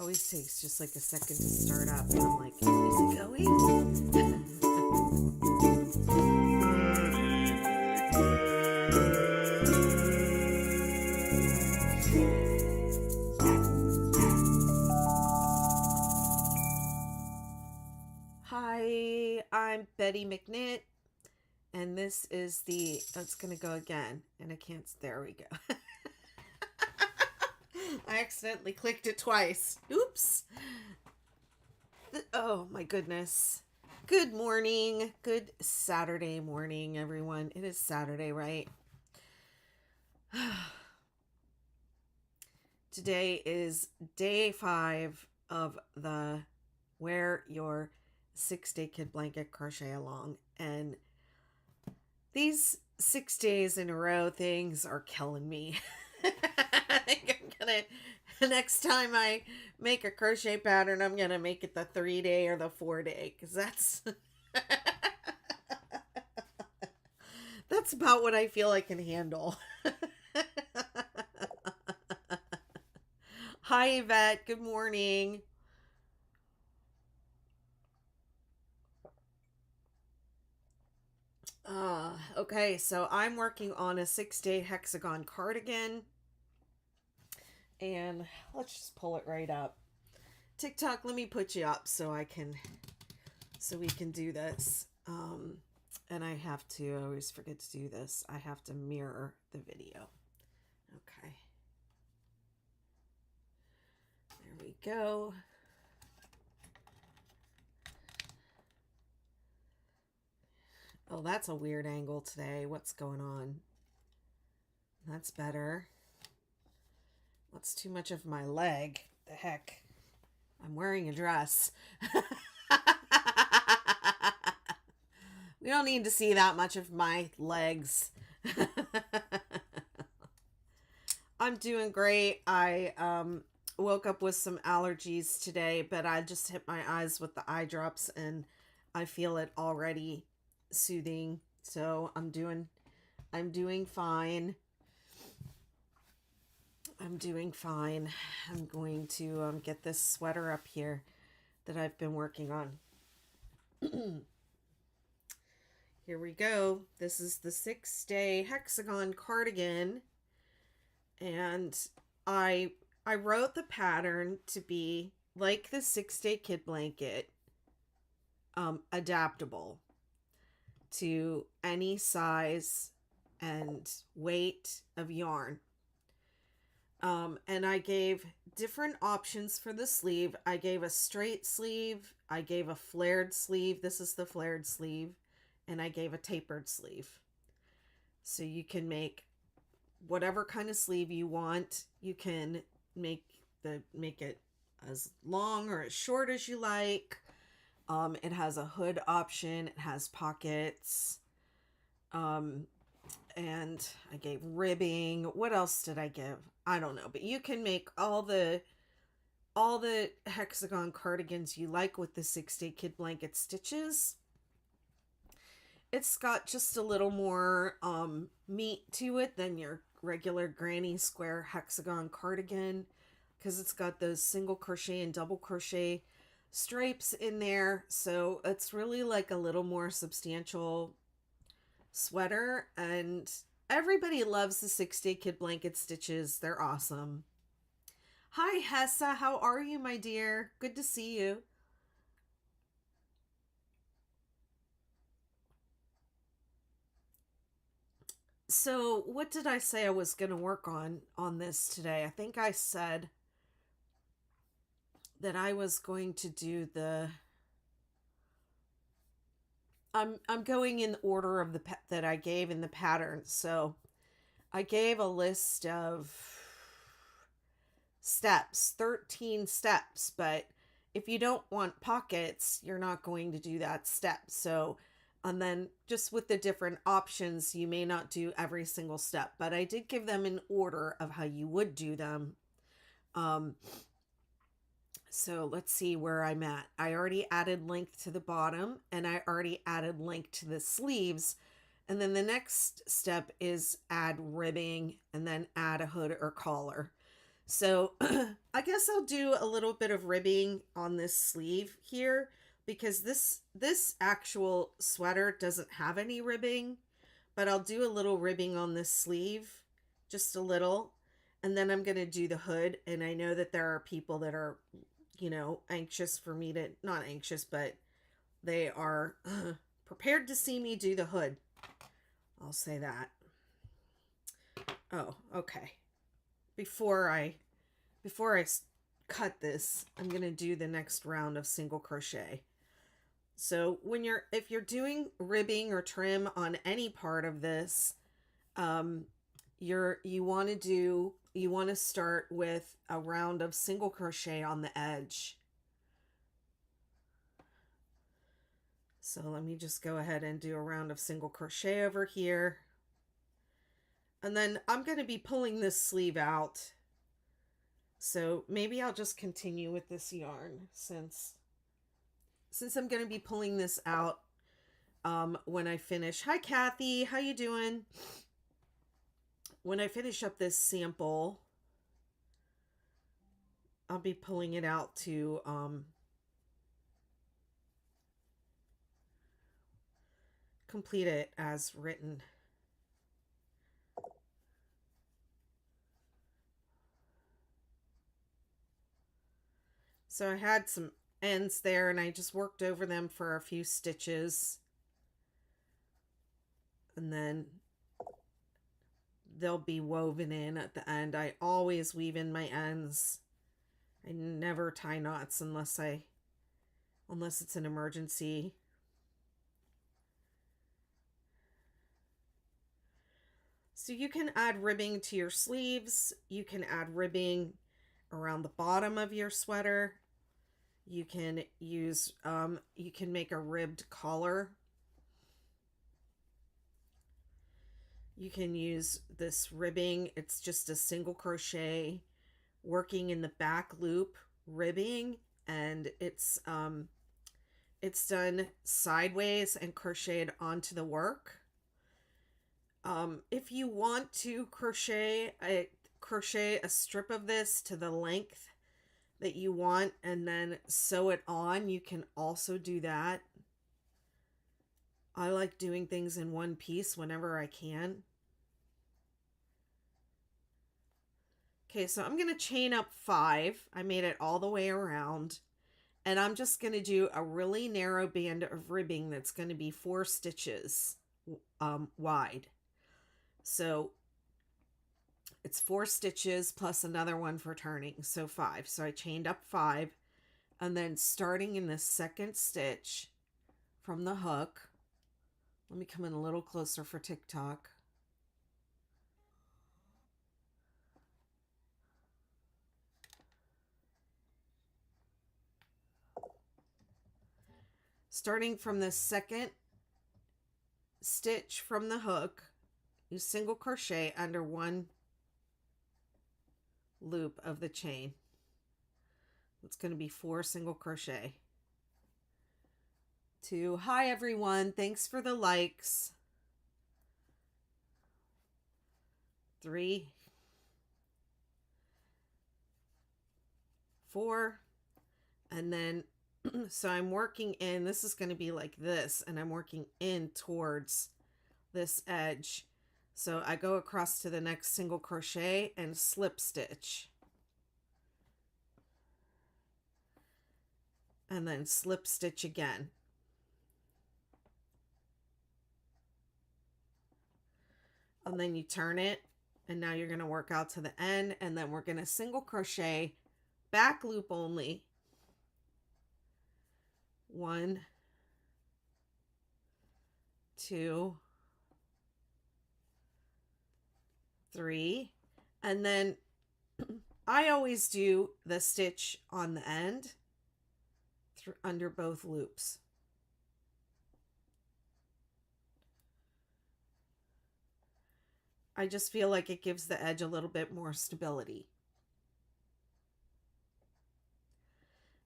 Always takes just like a second to start up. And I'm like, is it going? Hi, I'm Betty McKnit, and this is it's going to go again, and I can't, there we go. I accidentally clicked it twice. Oops. Oh my goodness. Good morning. Good Saturday morning, everyone. It is Saturday, right? Today is day 5 of the Wear Your 6-Day Kid Blanket Crochet Along. And these 6 days in a row things are killing me. I think I'm gonna, next time I make a crochet pattern, I'm gonna make it the 3-day or the 4-day, because that's about what I feel I can handle. Hi, Yvette. Good morning. Okay, so I'm working on a 6-day hexagon cardigan. And let's just pull it right up. TikTok, let me put you up so we can do this. And I have to, I always forget to do this. I have to mirror the video. Okay. There we go. Oh, that's a weird angle today. What's going on? That's better. That's too much of my leg. The heck? I'm wearing a dress. We don't need to see that much of my legs. I'm doing great. I woke up with some allergies today, but I just hit my eyes with the eye drops and I feel it already soothing. So I'm doing fine. I'm doing fine. I'm going to get this sweater up here that I've been working on. Here we go. This is the 6-day hexagon cardigan. And I wrote the pattern to be like the 6-day kid blanket, adaptable to any size and weight of yarn. And I gave different options for the sleeve. I gave a straight sleeve. I gave a flared sleeve. This is the flared sleeve. And I gave a tapered sleeve. So you can make whatever kind of sleeve you want. You can make it as long or as short as you like. It has a hood option. It has pockets. And I gave ribbing. What else did I give? I don't know, but you can make all the hexagon cardigans you like with the 6-day kid blanket stitches. It's got just a little more meat to it than your regular granny square hexagon cardigan, because it's got those single crochet and double crochet stripes in there. So it's really like a little more substantial sweater, and everybody loves the 6-day kid blanket stitches. They're awesome. Hi, Hessa. How are you, my dear? Good to see you. So what did I say I was going to work on this today? I think I said that I was going to do I'm going in order of that I gave in the pattern. So I gave a list of steps, 13 steps, but if you don't want pockets, you're not going to do that step. So, and then just with the different options, you may not do every single step, but I did give them in order of how you would do them. So let's see where I'm at. I already added length to the bottom, and I already added length to the sleeves. And then the next step is add ribbing and then add a hood or collar. So I guess I'll do a little bit of ribbing on this sleeve here because this actual sweater doesn't have any ribbing, but I'll do a little ribbing on this sleeve, just a little, and then I'm going to do the hood. And I know that there are people that are, anxious for me to, not anxious, but they are prepared to see me do the hood. I'll say that. Oh, okay. Before I cut this, I'm going to do the next round of single crochet. So if you're doing ribbing or trim on any part of this, you want to start with a round of single crochet on the edge. So let me just go ahead and do a round of single crochet over here. And then I'm going to be pulling this sleeve out. So maybe I'll just continue with this yarn since I'm going to be pulling this out when I finish. Hi, Kathy. How you doing? When I finish up this sample, I'll be pulling it out to complete it as written. So I had some ends there and I just worked over them for a few stitches. And then they'll be woven in at the end. I always weave in my ends. I never tie knots unless it's an emergency. So you can add ribbing to your sleeves. You can add ribbing around the bottom of your sweater. You can use, you can make a ribbed collar. You can use this ribbing. It's just a single crochet working in the back loop ribbing, and it's done sideways and crocheted onto the work. If you want to crochet a strip of this to the length that you want and then sew it on, you can also do that. I like doing things in one piece whenever I can. Okay, so I'm going to chain up 5. I made it all the way around. And I'm just going to do a really narrow band of ribbing that's going to be 4 stitches wide. So it's 4 stitches plus another one for turning, so 5. So I chained up 5, and then starting in the second stitch from the hook, let me come in a little closer for TikTok. Starting from the second stitch from the hook, you single crochet under 1 loop of the chain. It's going to be 4 single crochet. 2. Hi everyone, thanks for the likes. 3, 4, and then so I'm working in, this is going to be like this, and I'm working in towards this edge. So I go across to the next single crochet and slip stitch. And then slip stitch again. And then you turn it, and now you're going to work out to the end, and then we're going to single crochet, back loop only. 1, 2, 3, and then I always do the stitch on the end under both loops. I just feel like it gives the edge a little bit more stability.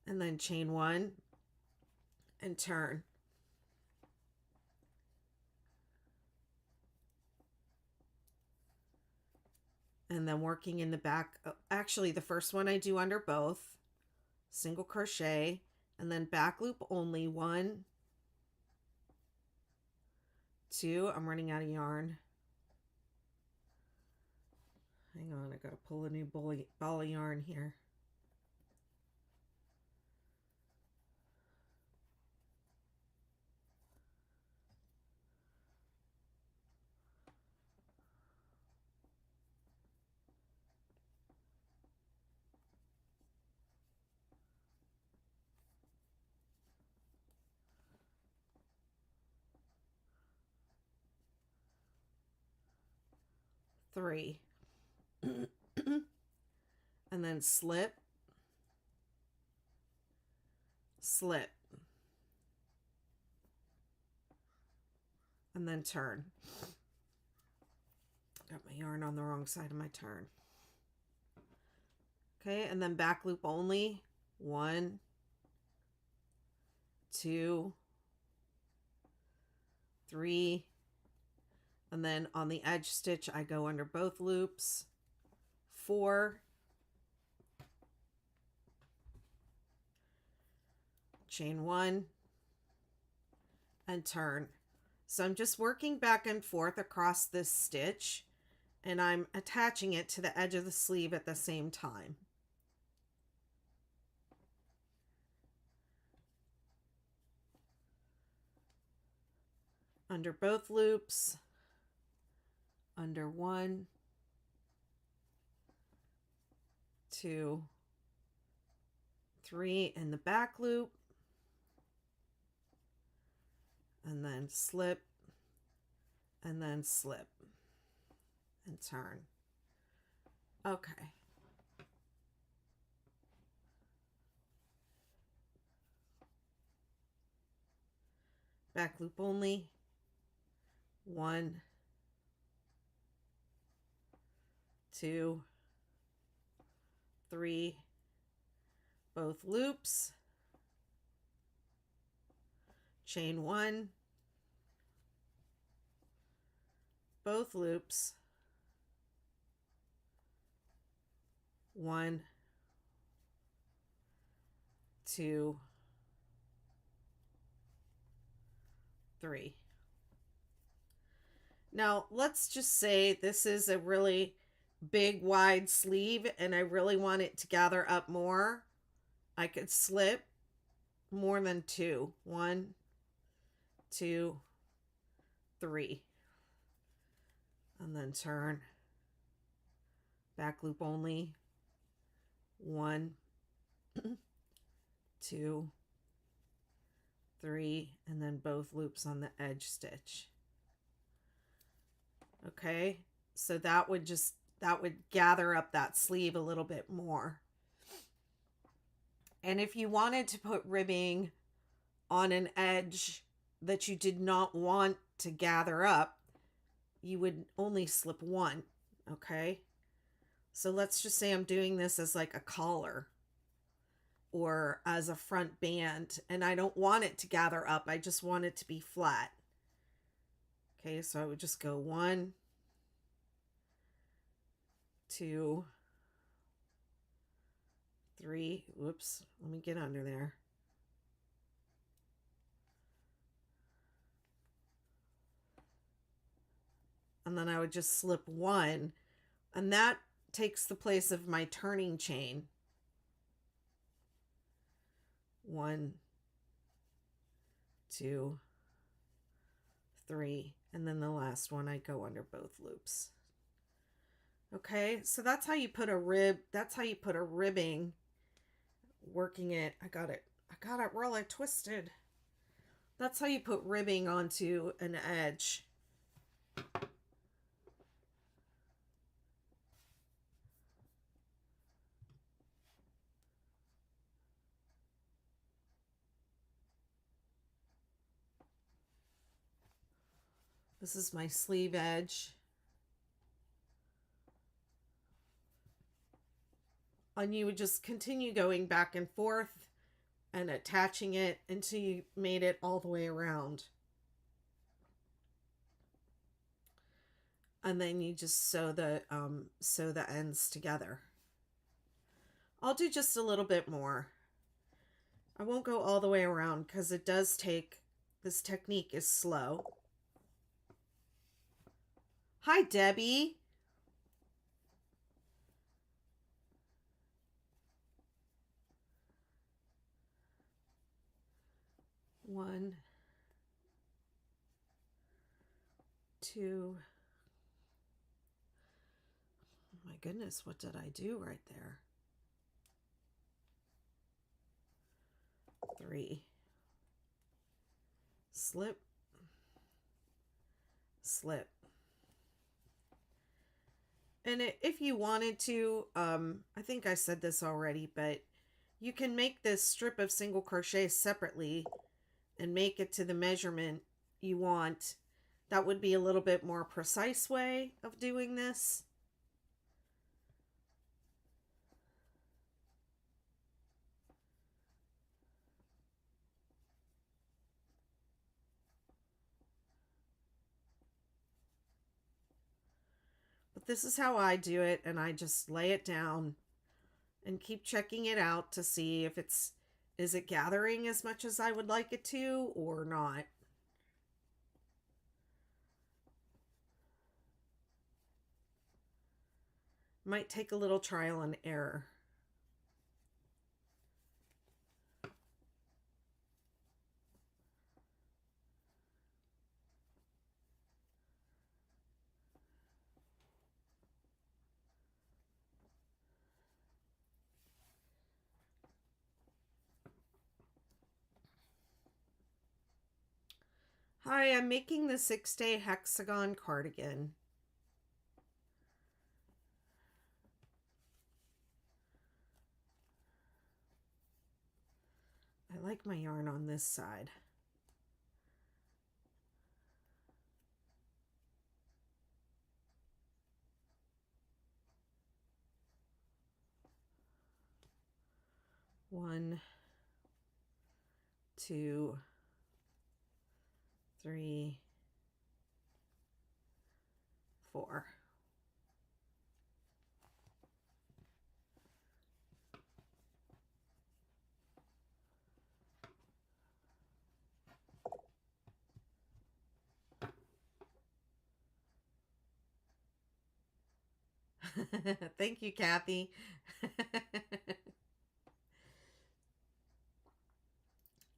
And then chain 1 and turn. and then working in the back. Actually, the first one I do under both, single crochet, and then back loop only, 1, 2, I'm running out of yarn. Hang on, I gotta pull a new ball of yarn here. Three. And then slip, slip, and then turn. Got my yarn on the wrong side of my turn. Okay, and then back loop only, 1, 2, 3, and then on the edge stitch I go under both loops, 4, chain 1, and turn. So I'm just working back and forth across this stitch, and I'm attaching it to the edge of the sleeve at the same time. Under both loops, under 1, 2, 3 in the back loop, and then slip, and then slip, and turn. Okay. Back loop only, 1, 2, 3, both loops, chain 1, both loops, 1, 2, 3. Now let's just say this is a really big wide sleeve and I really want it to gather up more. I could slip more than 2. 1, 2, 3. And then turn. Back loop only. 1, 2, 3, and then both loops on the edge stitch. Okay, so that would gather up that sleeve a little bit more. And if you wanted to put ribbing on an edge that you did not want to gather up, you would only slip 1. Okay, so let's just say I'm doing this as like a collar or as a front band, and I don't want it to gather up. I just want it to be flat. Okay, so I would just go 1, 2, 3. Whoops, let me get under there. And then I would just slip 1, and that takes the place of my turning chain. 1, 2, 3, and then the last one I go under both loops. Okay, so that's how you put a ribbing, working it. I got it really twisted. That's how you put ribbing onto an edge. This is my sleeve edge. And you would just continue going back and forth and attaching it until you made it all the way around. and then you just sew the ends together. I'll do just a little bit more. I won't go all the way around because it does take, this technique is slow. Hi, Debbie. One, two. Oh my goodness, what did I do right there? 3. Slip, slip. And if you wanted to, I think I said this already, but you can make this strip of single crochet separately and make it to the measurement you want. That would be a little bit more precise way of doing this. But this is how I do it, and I just lay it down and keep checking it out to see if is it gathering as much as I would like it to or not. Might take a little trial and error. Hi, I'm making the 6-day hexagon cardigan. I like my yarn on this side. One, 2, 3, 4. Thank you, Kathy.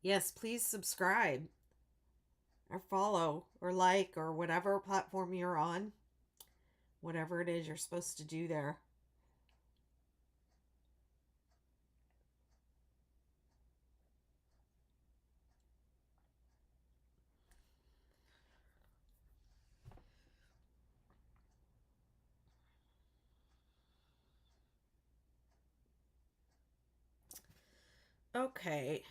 Yes, please subscribe or follow or like or whatever platform you're on. Whatever it is you're supposed to do there. Okay.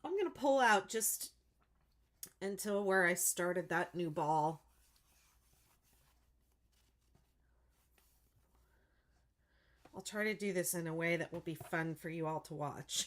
I'm going to pull out just until where I started that new ball. I'll try to do this in a way that will be fun for you all to watch.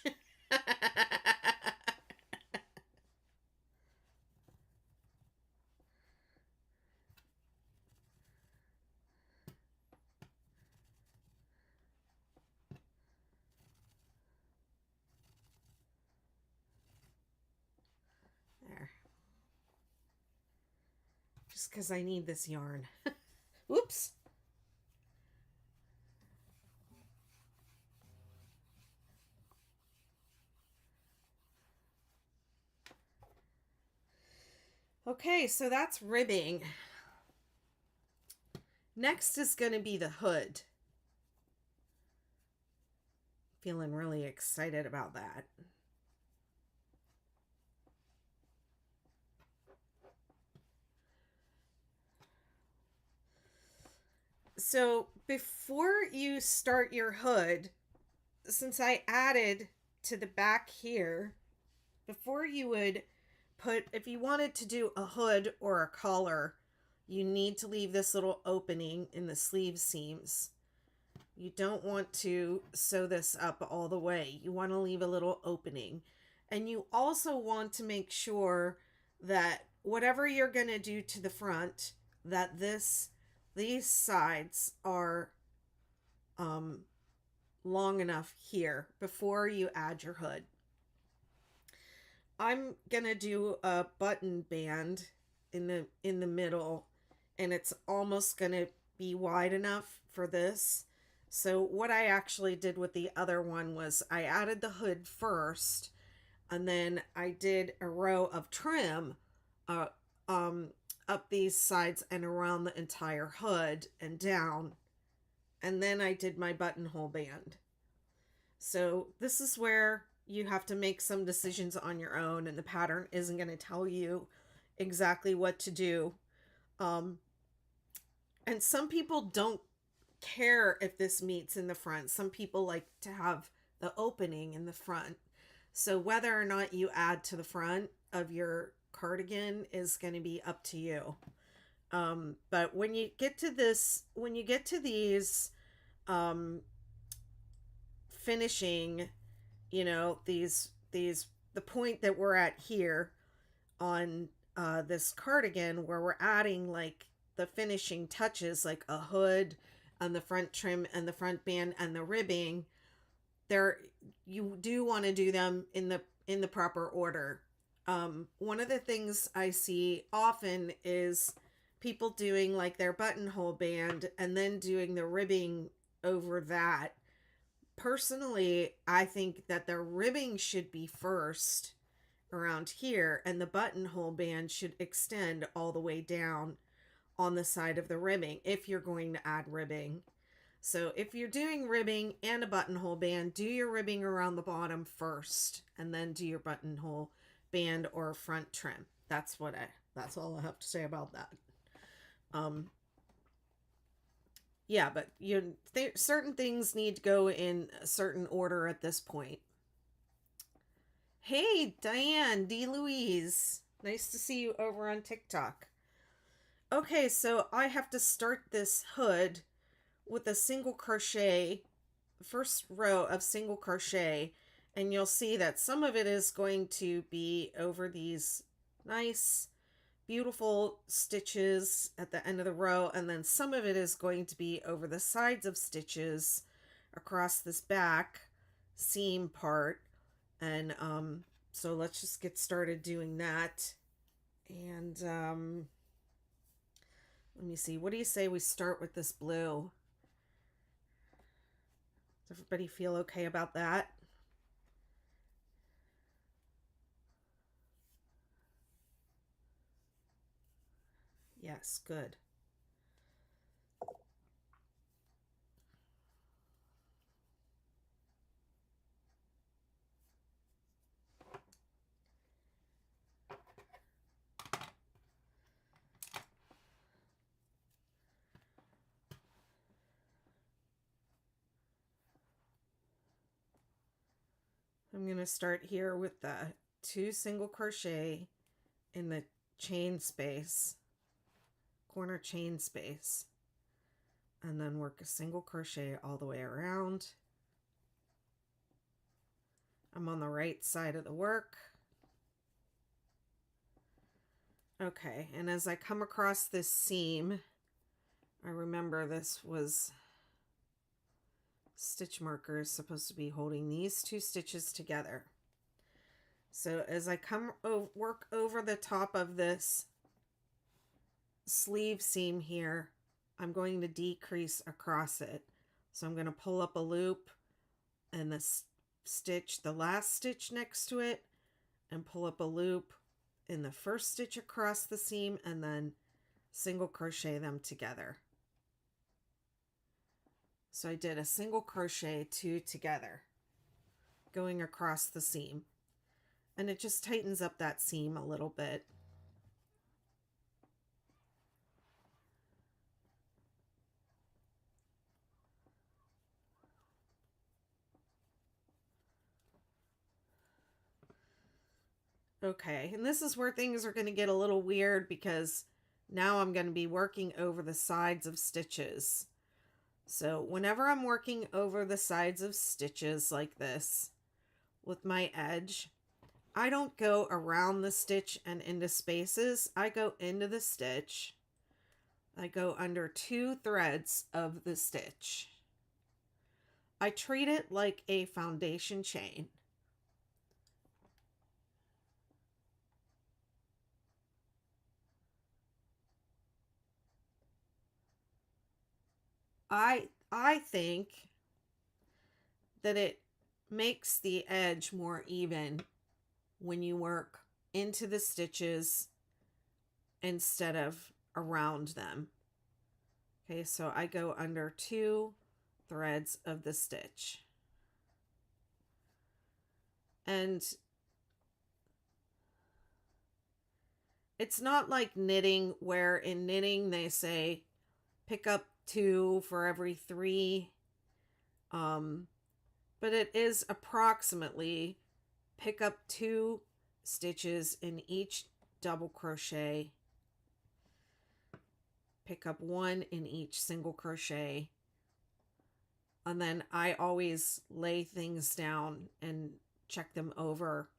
There. Just because I need this yarn. Oops. Okay, so that's ribbing. Next is going to be the hood. Feeling really excited about that. So before you start your hood, since I added to the back here, before you would put, if you wanted to do a hood or a collar, you need to leave this little opening in the sleeve seams. You don't want to sew this up all the way. You want to leave a little opening. And you also want to make sure that whatever you're going to do to the front, that these sides are um, long enough here before you add your hood. I'm going to do a button band in the middle, and it's almost going to be wide enough for this. So what I actually did with the other one was I added the hood first, and then I did a row of trim uh, um, up these sides and around the entire hood and down, and then I did my buttonhole band. So this is where you have to make some decisions on your own, and the pattern isn't going to tell you exactly what to do. And some people don't care if this meets in the front. Some people like to have the opening in the front. So whether or not you add to the front of your cardigan is going to be up to you. But when you get to these finishing, the point that we're at here on this cardigan, where we're adding like the finishing touches, like a hood and the front trim and the front band and the ribbing, there you do want to do them in the proper order. One of the things I see often is people doing like their buttonhole band and then doing the ribbing over that. Personally, I think that the ribbing should be first around here, and the buttonhole band should extend all the way down on the side of the ribbing if you're going to add ribbing. So if you're doing ribbing and a buttonhole band, do your ribbing around the bottom first, and then do your buttonhole band or front trim. That's all I have to say about that. Yeah, but certain things need to go in a certain order at this point. Hey, Diane, D. Louise. Nice to see you over on TikTok. Okay, so I have to start this hood with a single crochet, first row of single crochet, and you'll see that some of it is going to be over these nice beautiful stitches at the end of the row, and then some of it is going to be over the sides of stitches across this back seam part. And so let's just get started doing that. And let me see, what do you say we start with this blue? Does everybody feel okay about that? Yes, good. I'm going to start here with the 2 single crochet in the chain space, corner chain space, and then work a single crochet all the way around. I'm on the right side of the work. Okay, and as I come across this seam, I remember this was stitch marker is supposed to be holding these 2 stitches together. So as I work over the top of this sleeve seam here, I'm going to decrease across it. So I'm going to pull up a loop and the last stitch next to it, and pull up a loop in the first stitch across the seam, and then single crochet them together. So I did a single crochet 2 together going across the seam, and it just tightens up that seam a little bit. Okay, and this is where things are going to get a little weird, because now I'm going to be working over the sides of stitches. So whenever I'm working over the sides of stitches like this with my edge, I don't go around the stitch and into spaces. I go into the stitch. I go under 2 threads of the stitch. I treat it like a foundation chain. I think that it makes the edge more even when you work into the stitches instead of around them. Okay, so I go under 2 threads of the stitch. And it's not like knitting, where in knitting they say pick up 2 for every 3. But it is approximately pick up 2 stitches in each double crochet, pick up 1 in each single crochet, and then I always lay things down and check them over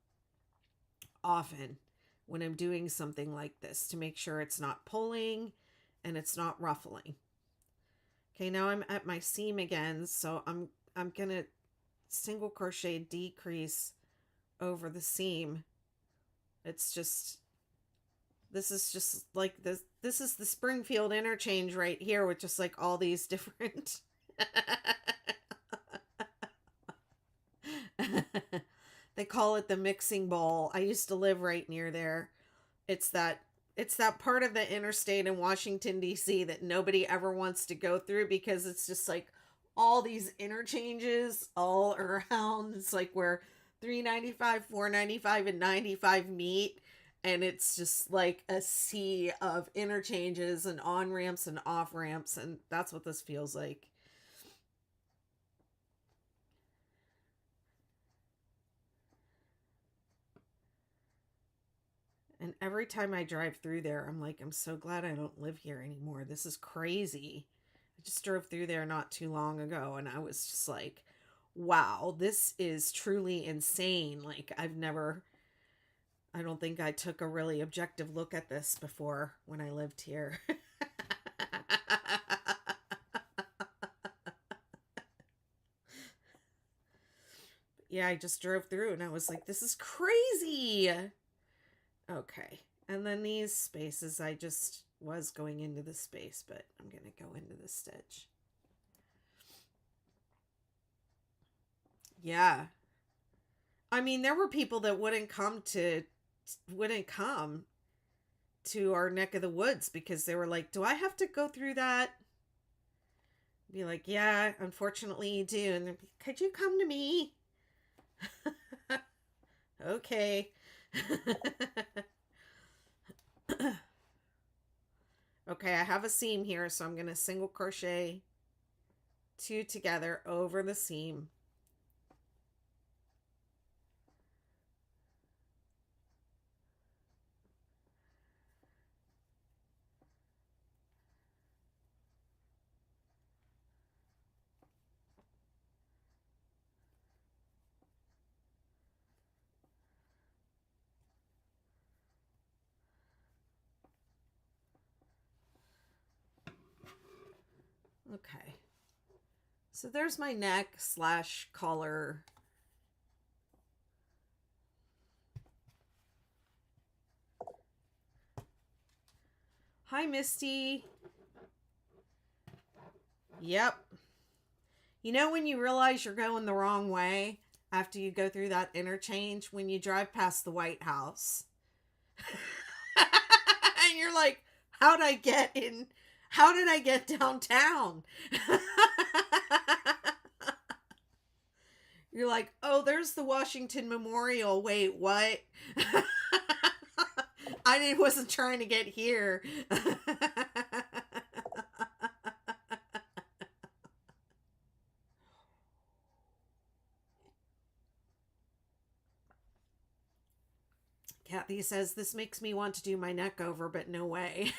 often when I'm doing something like this to make sure it's not pulling and it's not ruffling. Okay, now I'm at my seam again, so I'm gonna single crochet decrease over the seam. It's just, this is just like this is the Springfield interchange right here with just like all these different they call it the mixing bowl. I used to live right near there. It's that part of the interstate in Washington D.C. that nobody ever wants to go through because it's just like all these interchanges all around. It's like where 395, 495, and 95 meet, and it's just like a sea of interchanges and on ramps and off ramps, and that's what this feels like. And every time I drive through there, I'm like, I'm so glad I don't live here anymore. This is crazy. I just drove through there not too long ago, and I was just like, wow, this is truly insane. Like, I don't think I took a really objective look at this before when I lived here. Yeah, I just drove through and I was like, this is crazy. Okay. And then these spaces, I just was going into the space, but I'm going to go into the stitch. Yeah. I mean, there were people that wouldn't come to our neck of the woods because they were like, do I have to go through that? Be like, yeah, unfortunately you do. And they'd be, could you come to me? Okay. Okay, I have a seam here, so I'm going to single crochet 2 together over the seam. Okay. So there's my neck / collar. Hi, Misty. Yep. You know when you realize you're going the wrong way after you go through that interchange? When you drive past the White House. And you're like, how did I get downtown? You're like, oh, there's the Washington Memorial. Wait, what? I wasn't trying to get here. Kathy says, this makes me want to do my neck over, but no way.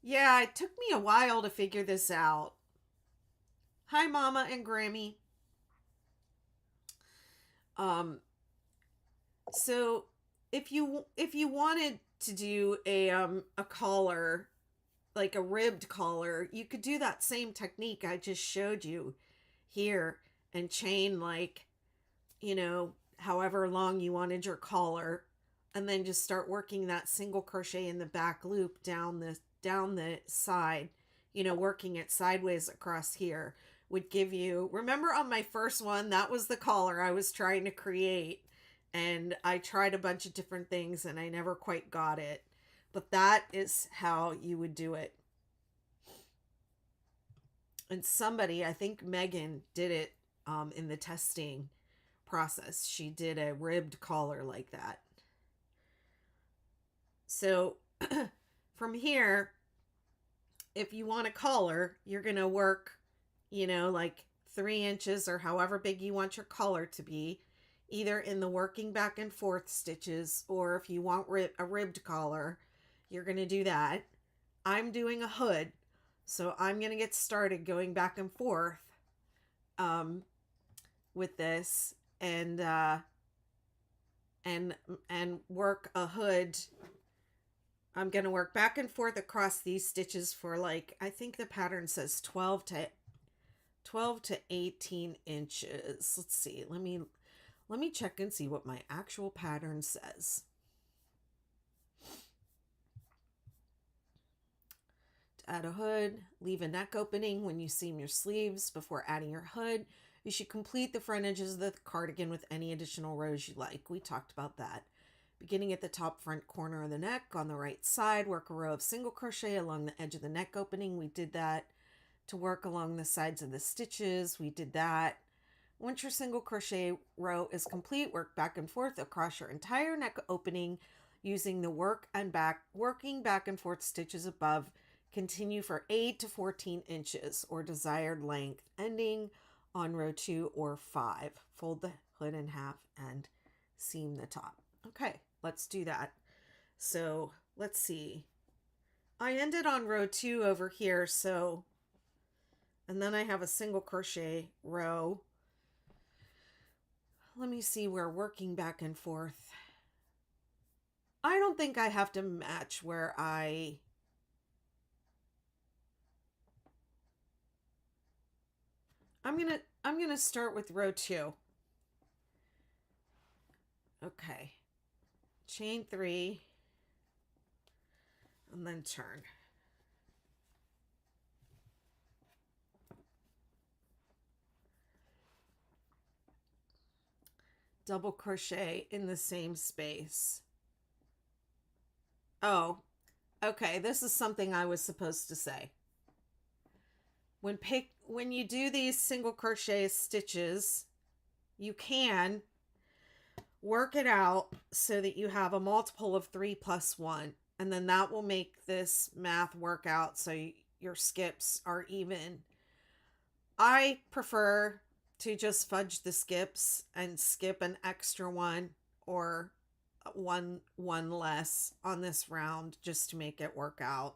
Yeah, it took me a while to figure this out. Hi, Mama and Grammy. Um, so if you wanted to do a collar, like a ribbed collar, you could do that same technique I just showed you here and chain like, you know, however long you wanted your collar, and then just start working that single crochet in the back loop down the side, you know, working it sideways across here would give you, remember on my first one, that was the collar I was trying to create, and I tried a bunch of different things and I never quite got it. But that is how you would do it. And somebody, I think Megan, did it in the testing process. She did a ribbed collar like that. So from here, if you want a collar, you're going to work, you know, like 3 inches or however big you want your collar to be, either in the working back and forth stitches, or if you want a ribbed collar, you're going to do that. I'm doing a hood, so I'm going to get started going back and forth um, with this and work a hood. I'm going to work back and forth across these stitches for, like, I think the pattern says 12 to 18 inches. Let's see. Let me check and see what my actual pattern says. To add a hood, leave a neck opening when you seam your sleeves before adding your hood. You should complete the front edges of the cardigan with any additional rows you like. We talked about that. Beginning at the top front corner of the neck on the right side, work a row of single crochet along the edge of the neck opening. We did that. To work along the sides of the stitches, we did that. Once your single crochet row is complete, work back and forth across your entire neck opening using the working back and forth stitches above. Continue for 8 to 14 inches or desired length, ending on row 2 or 5. Fold the hood in half and seam the top. Okay, let's do that. So let's see. I ended on row 2 over here, so, and then I have a single crochet row. Let me see where working back and forth. I don't think I have to match where I'm gonna start with row 2. Okay. Chain 3 and then turn. Double crochet in the same space. Oh, okay, this is something I was supposed to say. When you do these single crochet stitches, you can work it out so that you have a multiple of 3 plus 1, and then that will make this math work out so your skips are even. I prefer to just fudge the skips and skip an extra one or one less on this round just to make it work out.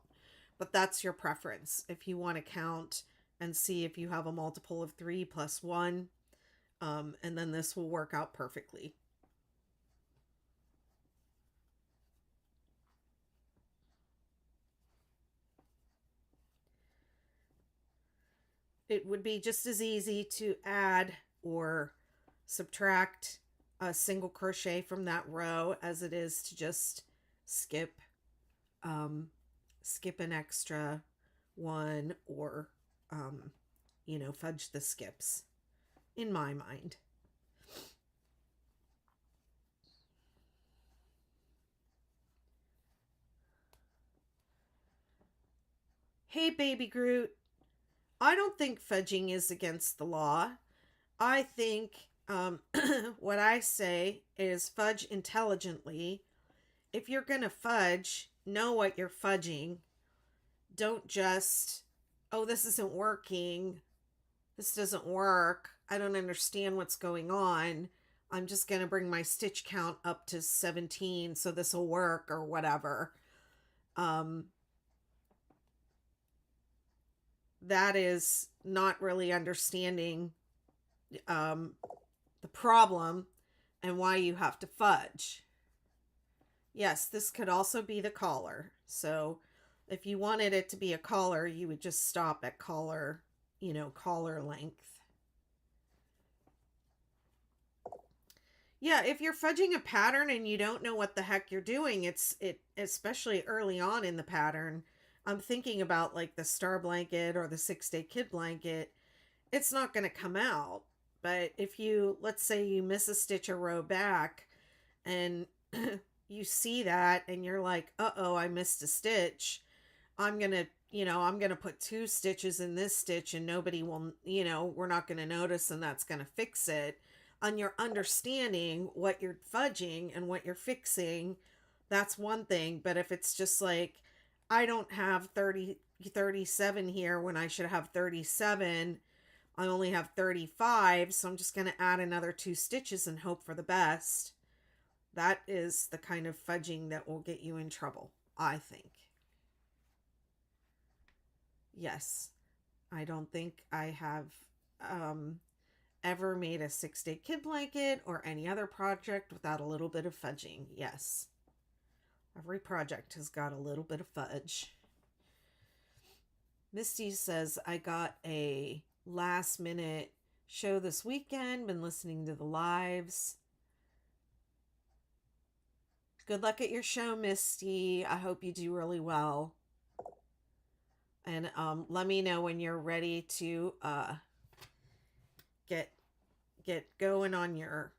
But that's your preference. If you want to count and see if you have a multiple of 3 plus 1, and then this will work out perfectly. It would be just as easy to add or subtract a single crochet from that row as it is to just skip skip an extra one or you know, fudge the skips, in my mind. Hey, baby Groot. I don't think fudging is against the law. I think what I say is fudge intelligently. If you're going to fudge, know what you're fudging. Don't just, oh, this isn't working. This doesn't work. I don't understand what's going on. I'm just going to bring my stitch count up to 17 so this will work or whatever. That is not really understanding the problem and why you have to fudge. Yes, this could also be the collar. So if you wanted it to be a collar, you would just stop at collar, collar length. Yeah, if you're fudging a pattern and you don't know what the heck you're doing, especially early on in the pattern. I'm thinking about like the star blanket or the 6-day kid blanket. It's not going to come out. But if you, let's say you miss a stitch or row back and you see that and you're like, uh-oh, I missed a stitch. I'm going to, I'm going to put 2 stitches in this stitch and nobody will, we're not going to notice, and that's going to fix it. On your understanding what you're fudging and what you're fixing, that's one thing. But if it's just like, I don't have 37 here when I should have 37, I only have 35, so I'm just going to add another 2 stitches and hope for the best. That is the kind of fudging that will get you in trouble, I think. Yes, I don't think I have ever made a 6-day kid blanket or any other project without a little bit of fudging. Yes, every project has got a little bit of fudge. Misty says, I got a last minute show this weekend, been listening to the lives. Good luck at your show, Misty. I hope you do really well. And let me know when you're ready to get going on your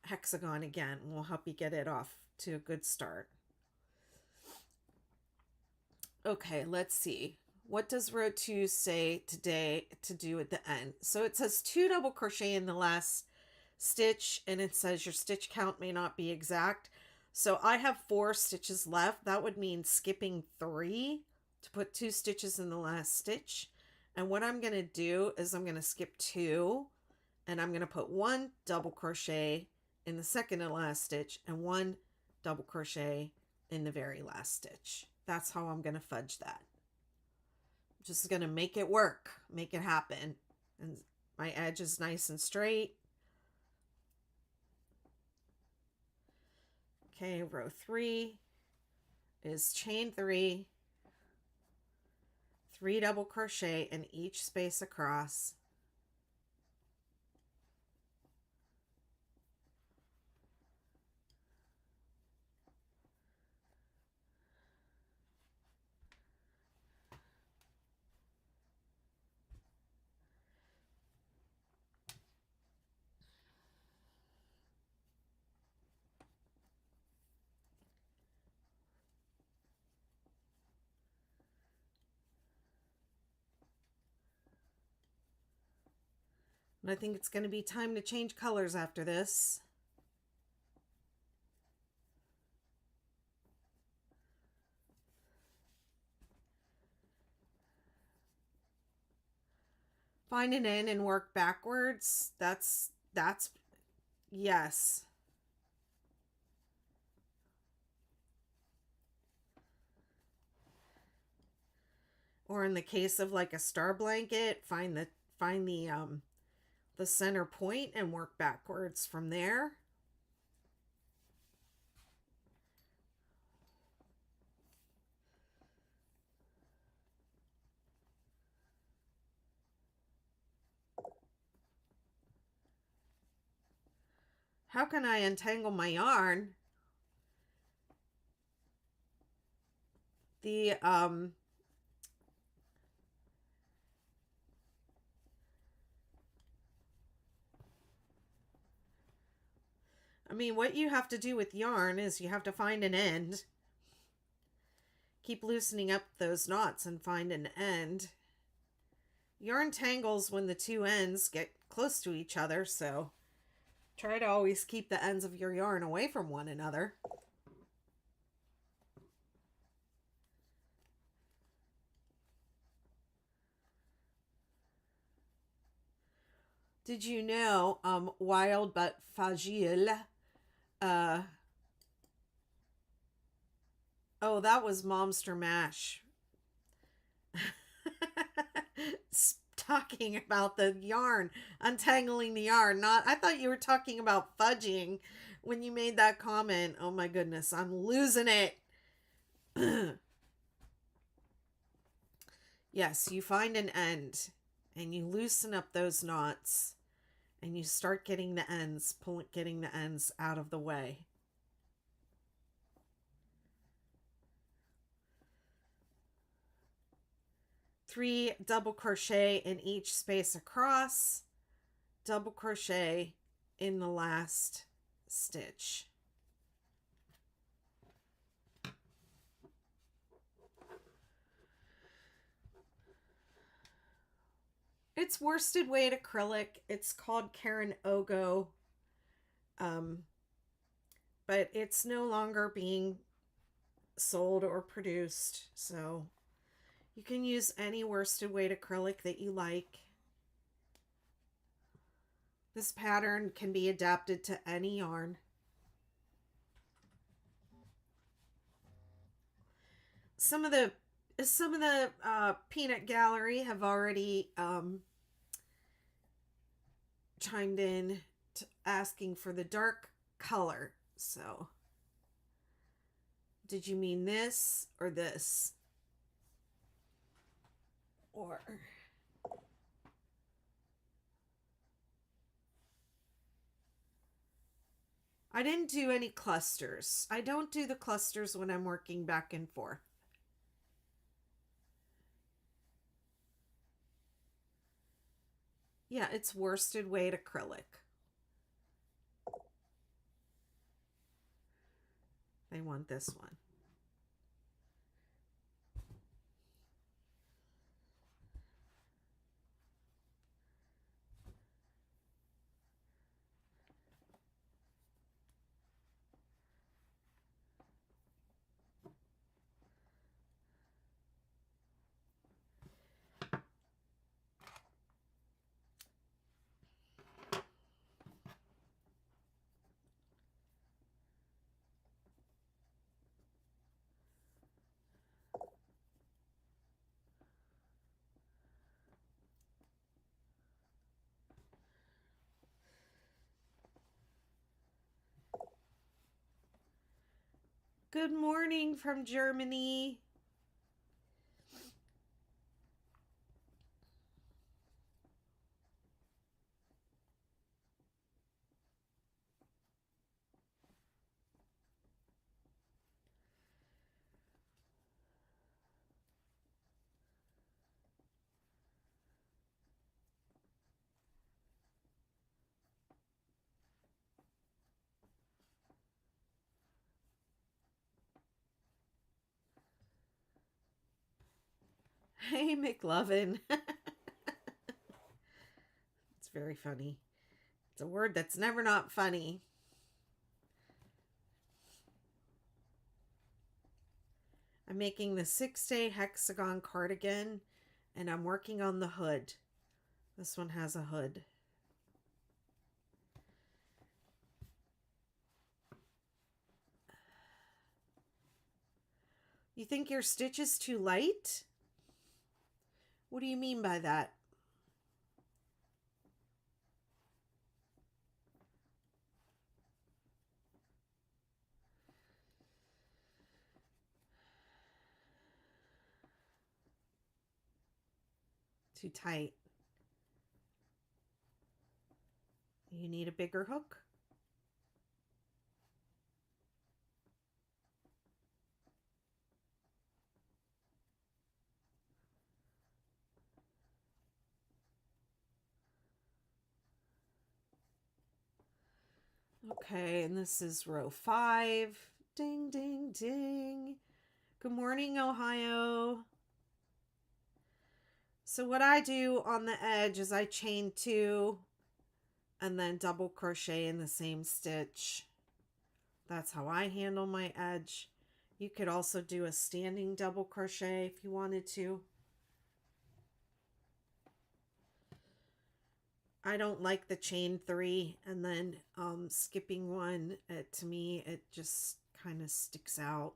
hexagon again. We'll help you get it off to a good start. Okay, let's see. What does row 2 say today to do at the end? So it says 2 double crochet in the last stitch, and it says your stitch count may not be exact. So I have 4 stitches left. That would mean skipping 3 to put 2 stitches in the last stitch. And what I'm going to do is I'm going to skip 2, and I'm going to put 1 double crochet in the second to last stitch and 1 double crochet in the very last stitch. That's how I'm going to fudge that. I'm just going to make it work, make it happen. And my edge is nice and straight. Okay, row 3 is chain 3, 3 double crochet in each space across. And I think it's going to be time to change colors after this. Find an end and work backwards. That's yes. Or in the case of like a star blanket, find the center point and work backwards from there. How can I untangle my yarn? The I mean, what you have to do with yarn is you have to find an end. Keep loosening up those knots and find an end. Yarn tangles when the 2 ends get close to each other, so try to always keep the ends of your yarn away from one another. Did you know wild but fragile? Oh, that was Momster Mash. talking about the yarn, untangling the yarn. Not, I thought you were talking about fudging when you made that comment. Oh my goodness, I'm losing it. Yes, you find an end and you loosen up those knots and you start getting the ends, getting the ends out of the way. Three double crochet in each space across, double crochet in the last stitch. It's worsted weight acrylic. It's called Karen Ogo. But it's no longer being sold or produced. So you can use any worsted weight acrylic that you like. This pattern can be adapted to any yarn. Some of the peanut gallery have already chimed in asking for the dark color. So did you mean this or this? Or I didn't do any clusters. I don't do the clusters when I'm working back and forth. Yeah, it's worsted weight acrylic. They want this one. Good morning from Germany. Hey, McLovin. It's very funny. It's a word that's never not funny. I'm making the 6-day hexagon cardigan and I'm working on the hood. This one has a hood. You think your stitch is too light? What do you mean by that? Too tight. You need a bigger hook? Okay, and this is row 5. Ding, ding, ding. Good morning, Ohio. So what I do on the edge is I chain 2 and then double crochet in the same stitch. That's how I handle my edge. You could also do a standing double crochet if you wanted to. I don't like the chain 3 and then skipping one. To me, it just kind of sticks out.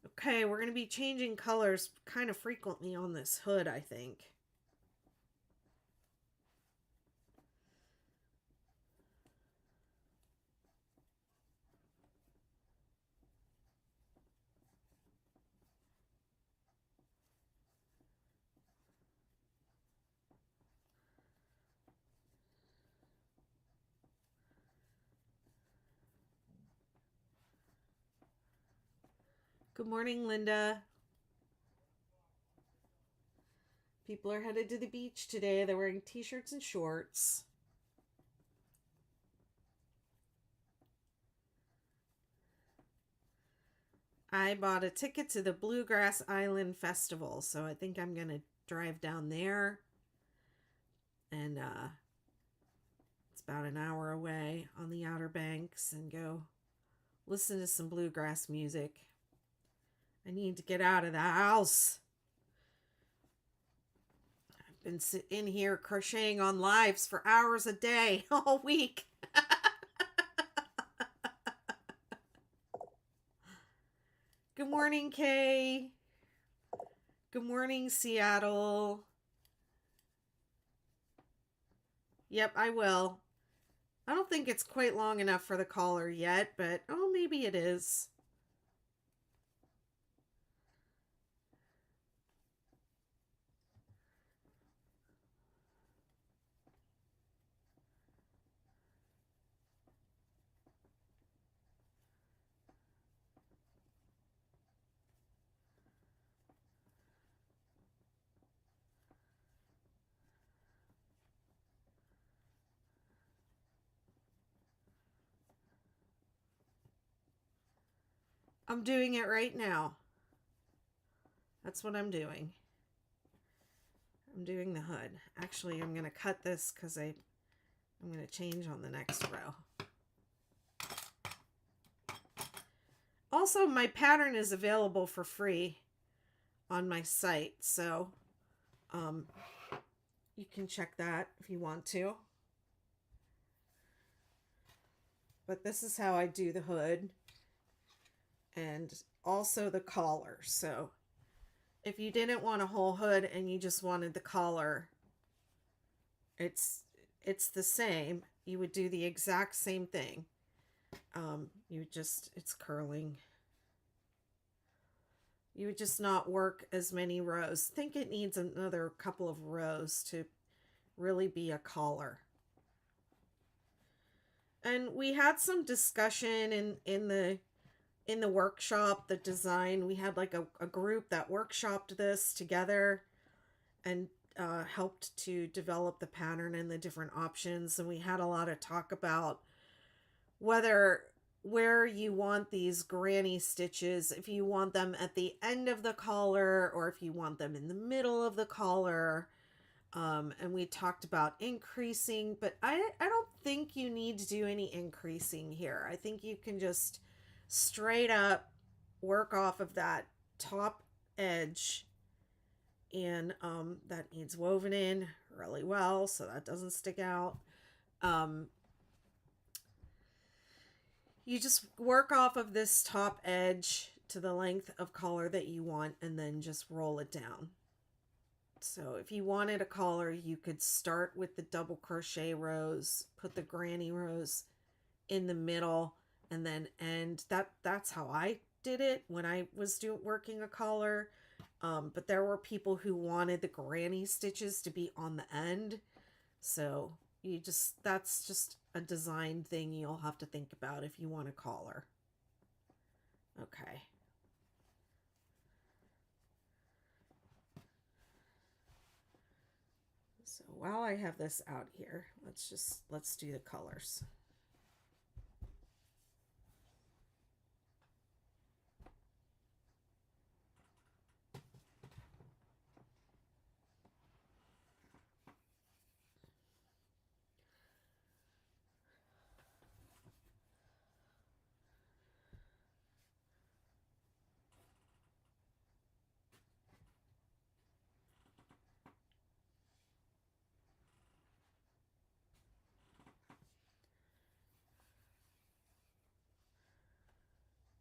Okay, we're going to be changing colors kind of frequently on this hood, I think. Good morning, Linda. People are headed to the beach today. They're wearing t-shirts and shorts. I bought a ticket to the Bluegrass Island Festival, so I think I'm going to drive down there. And it's about an hour away on the Outer Banks and go listen to some bluegrass music. I need to get out of the house. I've been sitting here crocheting on lives for hours a day all week. Good morning, Kay. Good morning, Seattle. Yep, I will. I don't think it's quite long enough for the collar yet, but oh, maybe it is. I'm doing it right now. That's what I'm doing. I'm doing the hood. Actually, I'm going to cut this because I'm going to change on the next row. Also, my pattern is available for free on my site, so you can check that if you want to. But this is how I do the hood and also the collar. So if you didn't want a whole hood and you just wanted the collar, it's the same. You would do the exact same thing. It's curling. You would just not work as many rows. I think it needs another couple of rows to really be a collar. And we had some discussion in the workshop, the design. We had like a group that workshopped this together and helped to develop the pattern and the different options. And we had a lot of talk about where you want these granny stitches, if you want them at the end of the collar or if you want them in the middle of the collar. And we talked about increasing, but I don't think you need to do any increasing here. I think you can just straight up work off of that top edge, and that needs woven in really well so that doesn't stick out. You just work off of this top edge to the length of collar that you want and then just roll it down. So if you wanted a collar, you could start with the double crochet rows, put the granny rows in the middle, and then end. That's how I did it when I was working a collar. But there were people who wanted the granny stitches to be on the end. So that's just a design thing you'll have to think about if you want a collar. Okay. So while I have this out here, let's do the colors.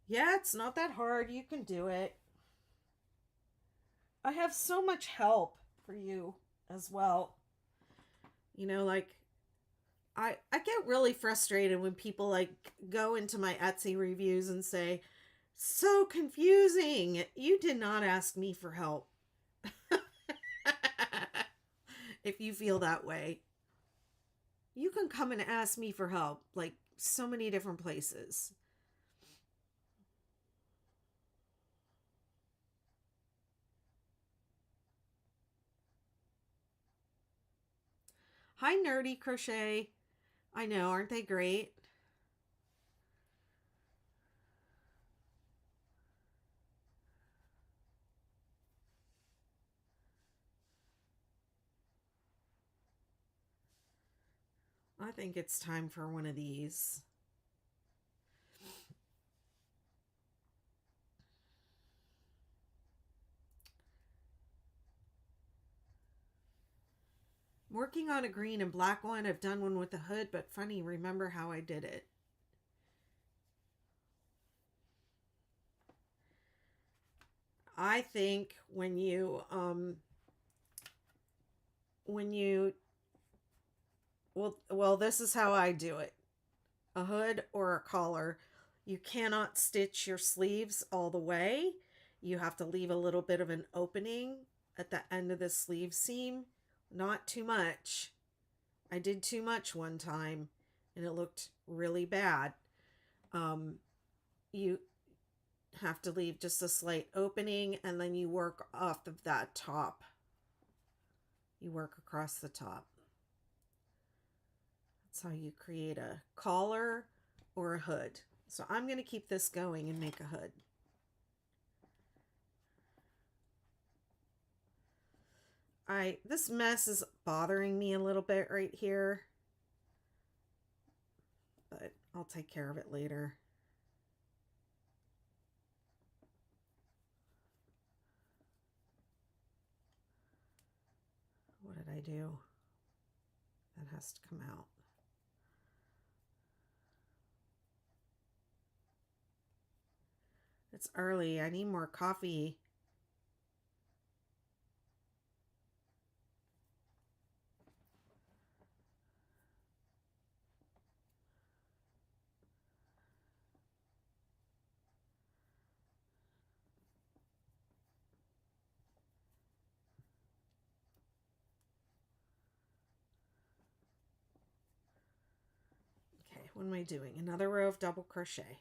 Yeah, it's not that hard. You can do it. I have so much help for you as well. You know, like I get really frustrated when people like go into my Etsy reviews and say, "So confusing. You did not ask me for help." If you feel that way, you can come and ask me for help like so many different places. Hi, Nerdy Crochet. I know, aren't they great? I think it's time for one of these. I'm working on a green and black one. I've done one with a hood, but funny, remember how I did it. I think when you well, this is how I do it. A hood or a collar, you cannot stitch your sleeves all the way. You have to leave a little bit of an opening at the end of the sleeve seam. Not too much. I did too much one time and it looked really bad. You have to leave just a slight opening and then you work off of that top. You work across the top. That's how you create a collar or a hood. So I'm going to keep this going and make a hood. This mess is bothering me a little bit right here, but I'll take care of it later. What did I do? That has to come out. It's early. I need more coffee. Okay, what am I doing? Another row of double crochet.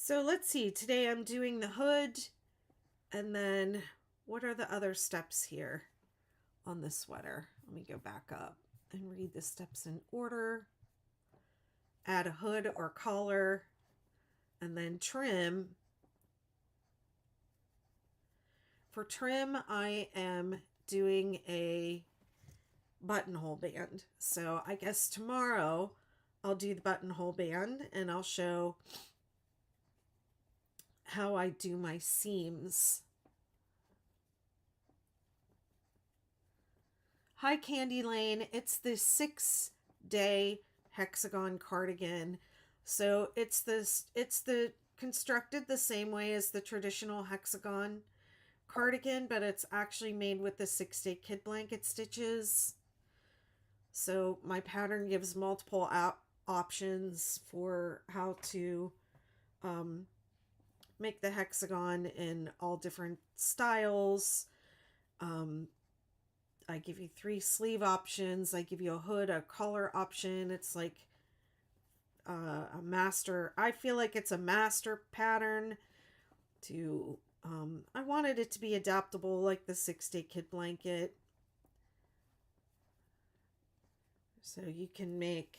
So let's see. Today I'm doing the hood, and then what are the other steps here on the sweater? Let me go back up and read the steps in order. Add a hood or collar, and then trim. For trim, I am doing a buttonhole band. So I guess tomorrow I'll do the buttonhole band and I'll show how I do my seams. Hi Candy Lane, it's the 6-day hexagon cardigan. So it's the constructed the same way as the traditional hexagon cardigan, but it's actually made with the 6-day kid blanket stitches. So my pattern gives multiple options for how to make the hexagon in all different styles. I give you 3 sleeve options. I give you a hood, a collar option. It's like a master. I feel like it's a master pattern to I wanted it to be adaptable like the 6-day kid blanket. So you can make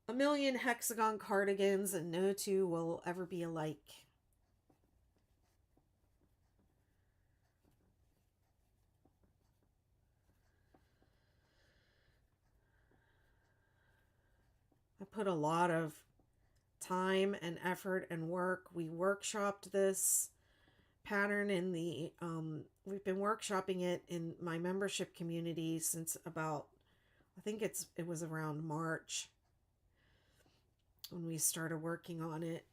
a million hexagon cardigans and no two will ever be alike. I put a lot of time and effort and work. We workshopped this pattern in the we've been workshopping it in my membership community since about I think it was around March. when we started working on it.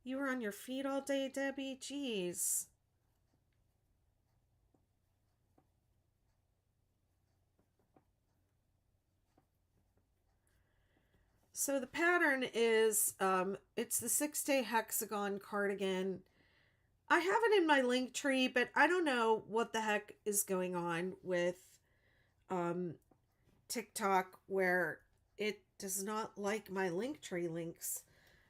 You were on your feet all day, Debbie? Jeez. So the pattern is, it's the 6-day hexagon cardigan. I have it in my link tree, but I don't know what the heck is going on with TikTok, where it does not like my link tree links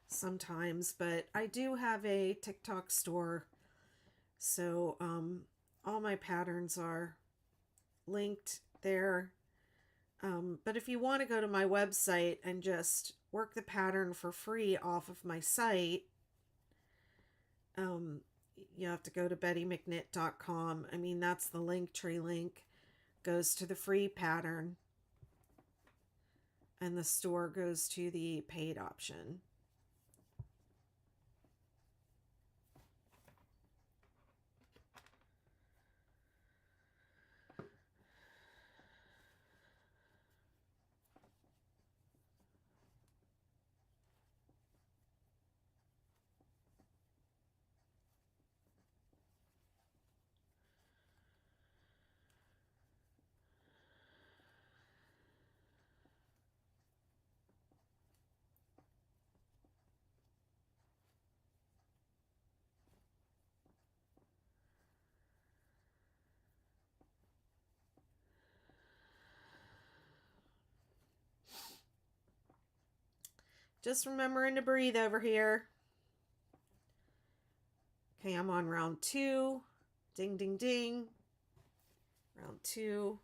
sometimes, but I do have a TikTok store. So all my patterns are linked there. But if you want to go to my website and just work the pattern for free off of my site, you have to go to bettymcknit.com. I mean, that's the link tree link. Goes to the free pattern. And the store goes to the paid option. Just remembering to breathe over here. Okay, I'm on round 2. Ding, ding, ding. Round 2.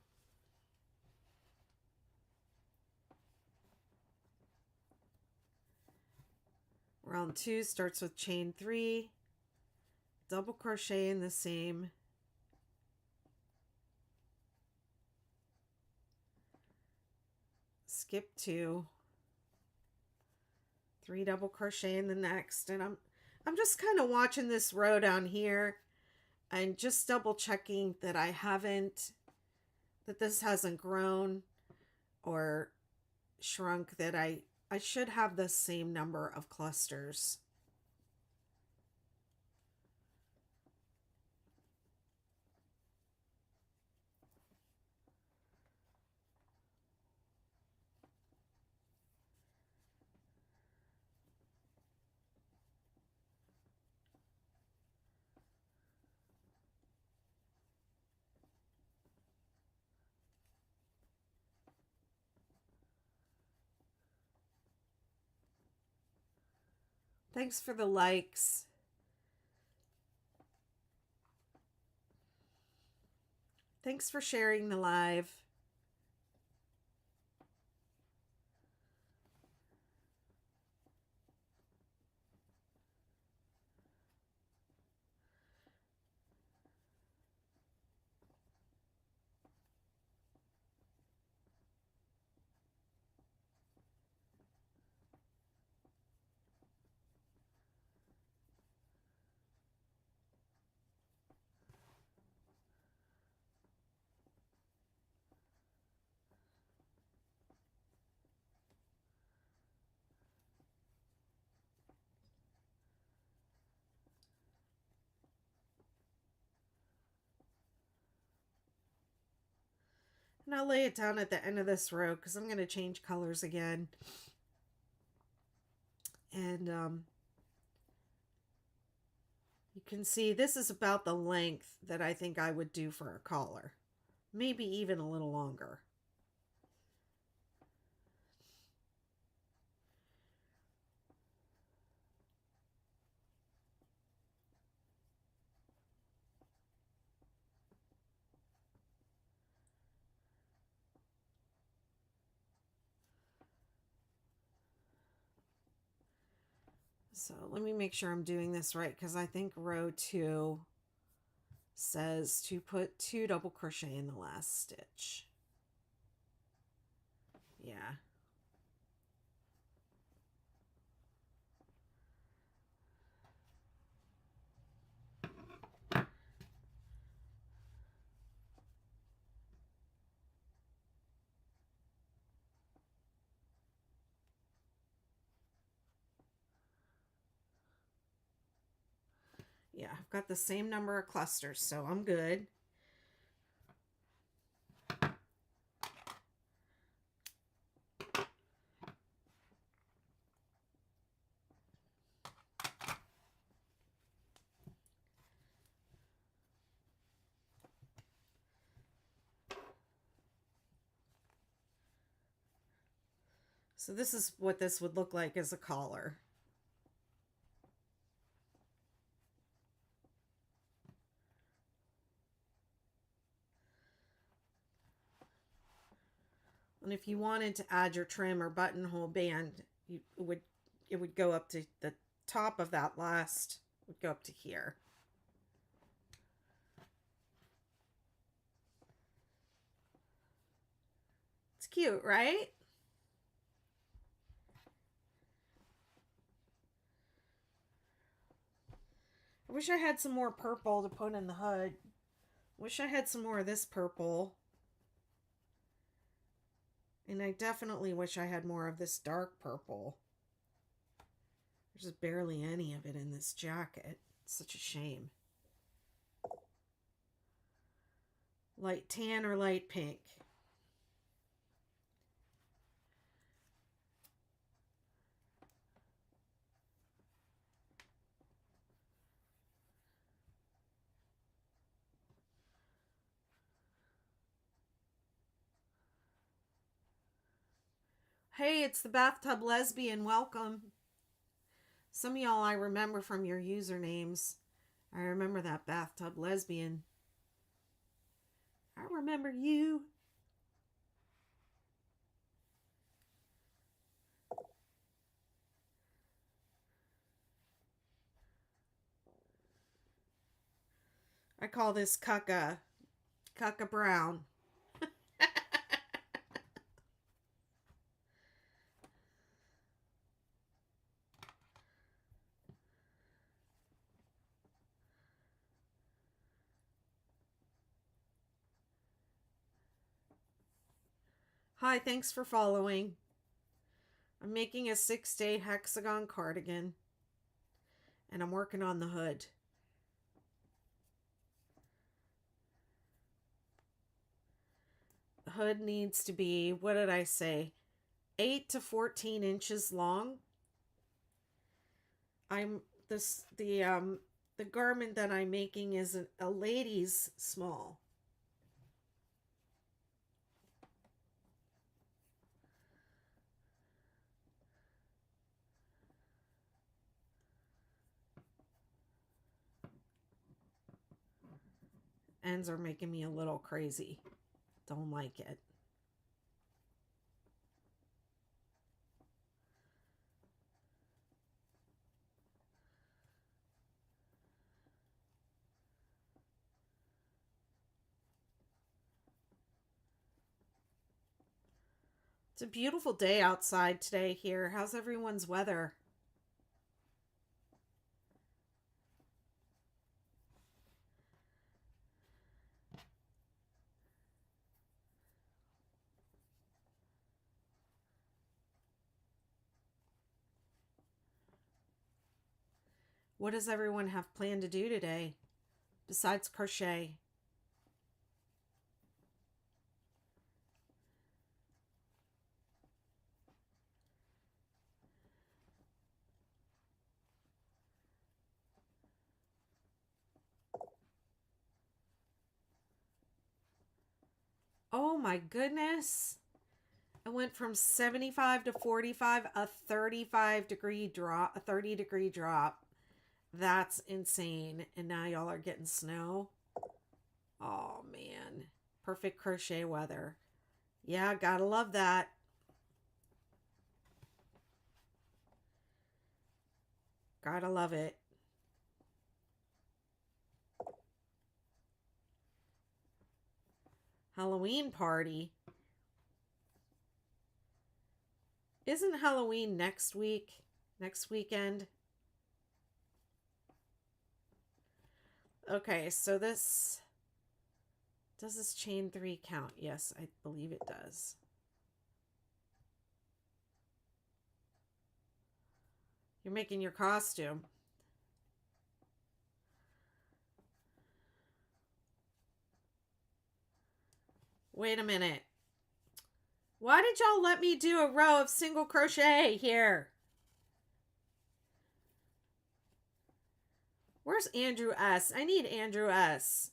Round 2 starts with chain 3, double crochet in the same, skip 2, 3 double crochet in the next, and I'm just kind of watching this row down here and just double checking that that this hasn't grown or shrunk, that I should have the same number of clusters. Thanks for the likes. Thanks for sharing the live. And I'll lay it down at the end of this row because I'm going to change colors again. And you can see this is about the length that I think I would do for a collar. Maybe even a little longer. So let me make sure I'm doing this right, because I think row 2 says to put 2 double crochet in the last stitch. Yeah, Yeah, I've got the same number of clusters, so I'm good. So this is what this would look like as a collar. And if you wanted to add your trim or buttonhole band, it would go up to the top of that last, would go up to here. It's cute, right? I wish I had some more purple to put in the hood. Wish I had some more of this purple. And I definitely wish I had more of this dark purple. There's just barely any of it in this jacket. It's such a shame. Light tan or light pink? Hey, it's the Bathtub Lesbian. Welcome. Some of y'all I remember from your usernames. I remember that Bathtub Lesbian. I remember you. I call this Cucka. Cucka Brown. Hi, thanks for following. I'm making a 6-day hexagon cardigan. And I'm working on the hood. The hood needs to be, what did I say? 8 to 14 inches long. The garment that I'm making is a lady's small. Ends are making me a little crazy. Don't like it. It's a beautiful day outside today here. How's everyone's weather? What does everyone have planned to do today besides crochet? Oh my goodness. I went from 75 to 45, a 35-degree drop, a 30-degree drop. That's insane. And now y'all are getting snow. Oh man. Perfect crochet weather. Yeah, gotta love that. Gotta love it. Halloween party. Isn't Halloween next week? Next weekend? Okay, so this... Does this chain 3 count? Yes, I believe it does. You're making your costume. Wait a minute. Why did y'all let me do a row of single crochet here? Where's Andrew S? I need Andrew S.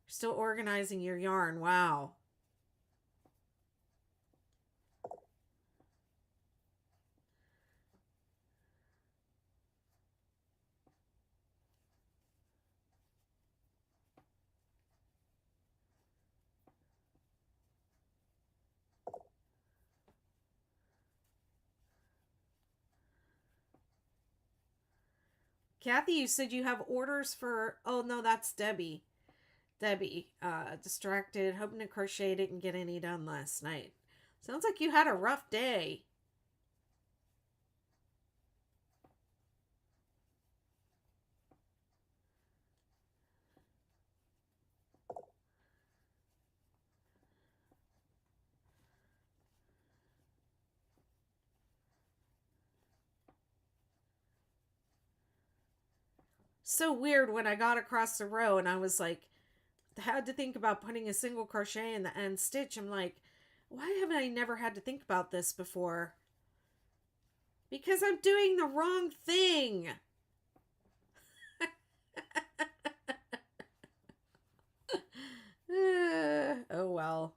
Still organizing your yarn. Wow. Kathy, you said you have orders for... Oh, no, that's Debbie. Debbie, distracted, hoping to crochet, didn't get any done last night. Sounds like you had a rough day. So weird when I got across the row and I was like, had to think about putting a single crochet in the end stitch. I'm like, why haven't I never had to think about this before? Because I'm doing the wrong thing. Oh well.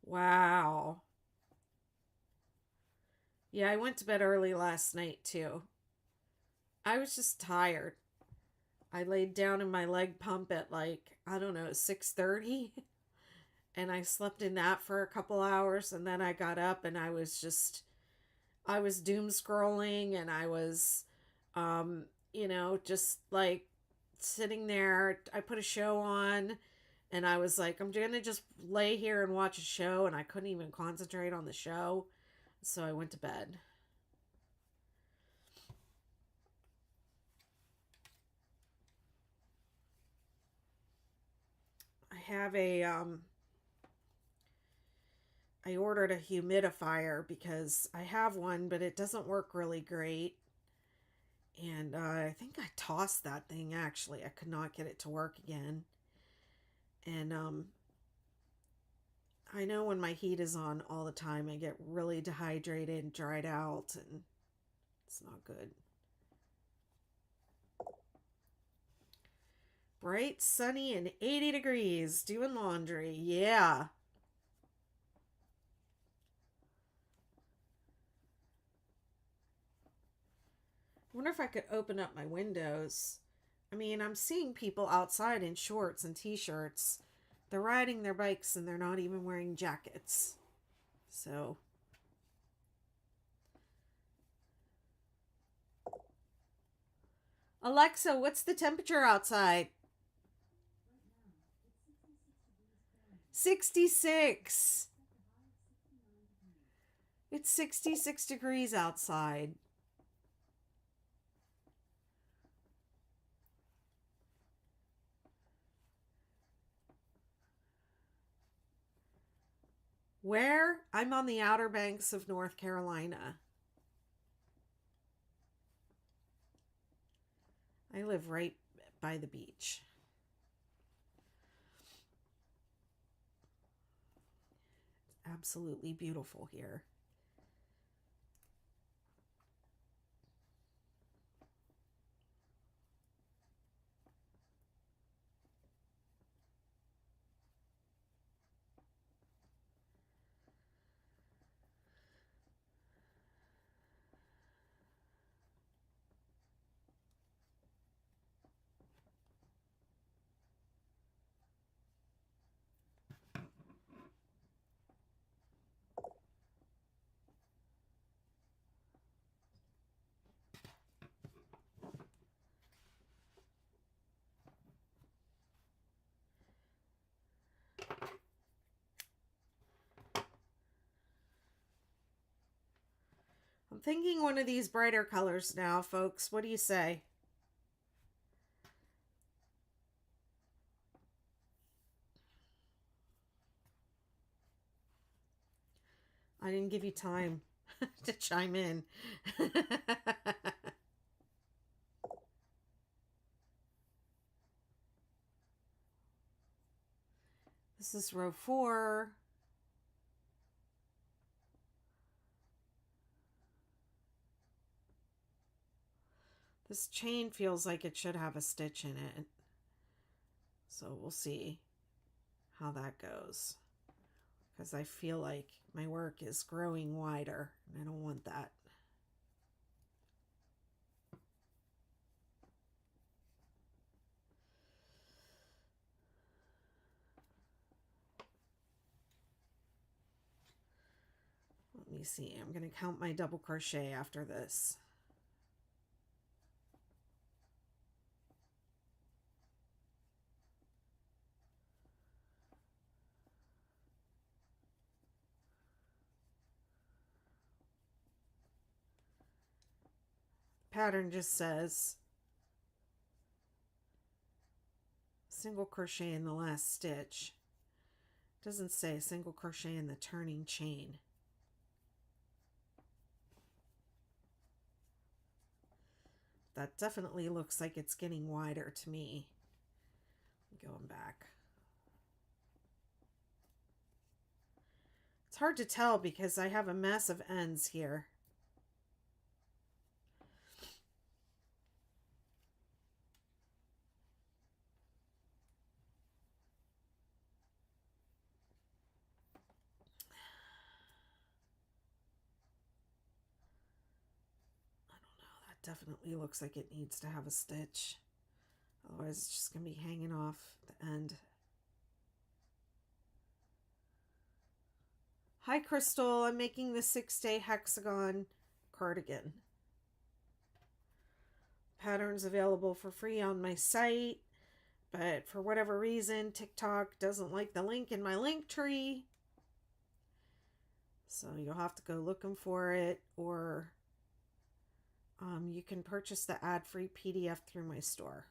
Wow. Yeah, I went to bed early last night too. I was just tired. I laid down in my leg pump at like, I don't know, 6:30 and I slept in that for a couple hours and then I got up and I was doom scrolling and I was just like sitting there. I put a show on and I was like, I'm going to just lay here and watch a show, and I couldn't even concentrate on the show. So I went to bed. I have I ordered a humidifier because I have one, but it doesn't work really great. And I think I tossed that thing actually. I could not get it to work again. And I know when my heat is on all the time, I get really dehydrated and dried out, and it's not good. Bright, sunny, and 80 degrees. Doing laundry. Yeah. I wonder if I could open up my windows. I mean, I'm seeing people outside in shorts and t-shirts. They're riding their bikes and they're not even wearing jackets. So, Alexa, what's the temperature outside? 66. It's 66 degrees outside. Where? I'm on the Outer Banks of North Carolina. I live right by the beach. Absolutely beautiful here. I'm thinking one of these brighter colors now, folks. What do you say? I didn't give you time to chime in. This is row 4. This chain feels like it should have a stitch in it. So we'll see how that goes. Because I feel like my work is growing wider and I don't want that. Let me see. I'm going to count my double crochet after this. Pattern just says single crochet in the last stitch. It doesn't say single crochet in the turning chain. That definitely looks like it's getting wider to me. Going back. It's hard to tell because I have a mess of ends here. Definitely looks like it needs to have a stitch. Otherwise it's just going to be hanging off the end. Hi Crystal, I'm making the 6-day hexagon cardigan. Pattern's available for free on my site, but for whatever reason TikTok doesn't like the link in my link tree. So you'll have to go looking for it, or you can purchase the ad-free PDF through my store.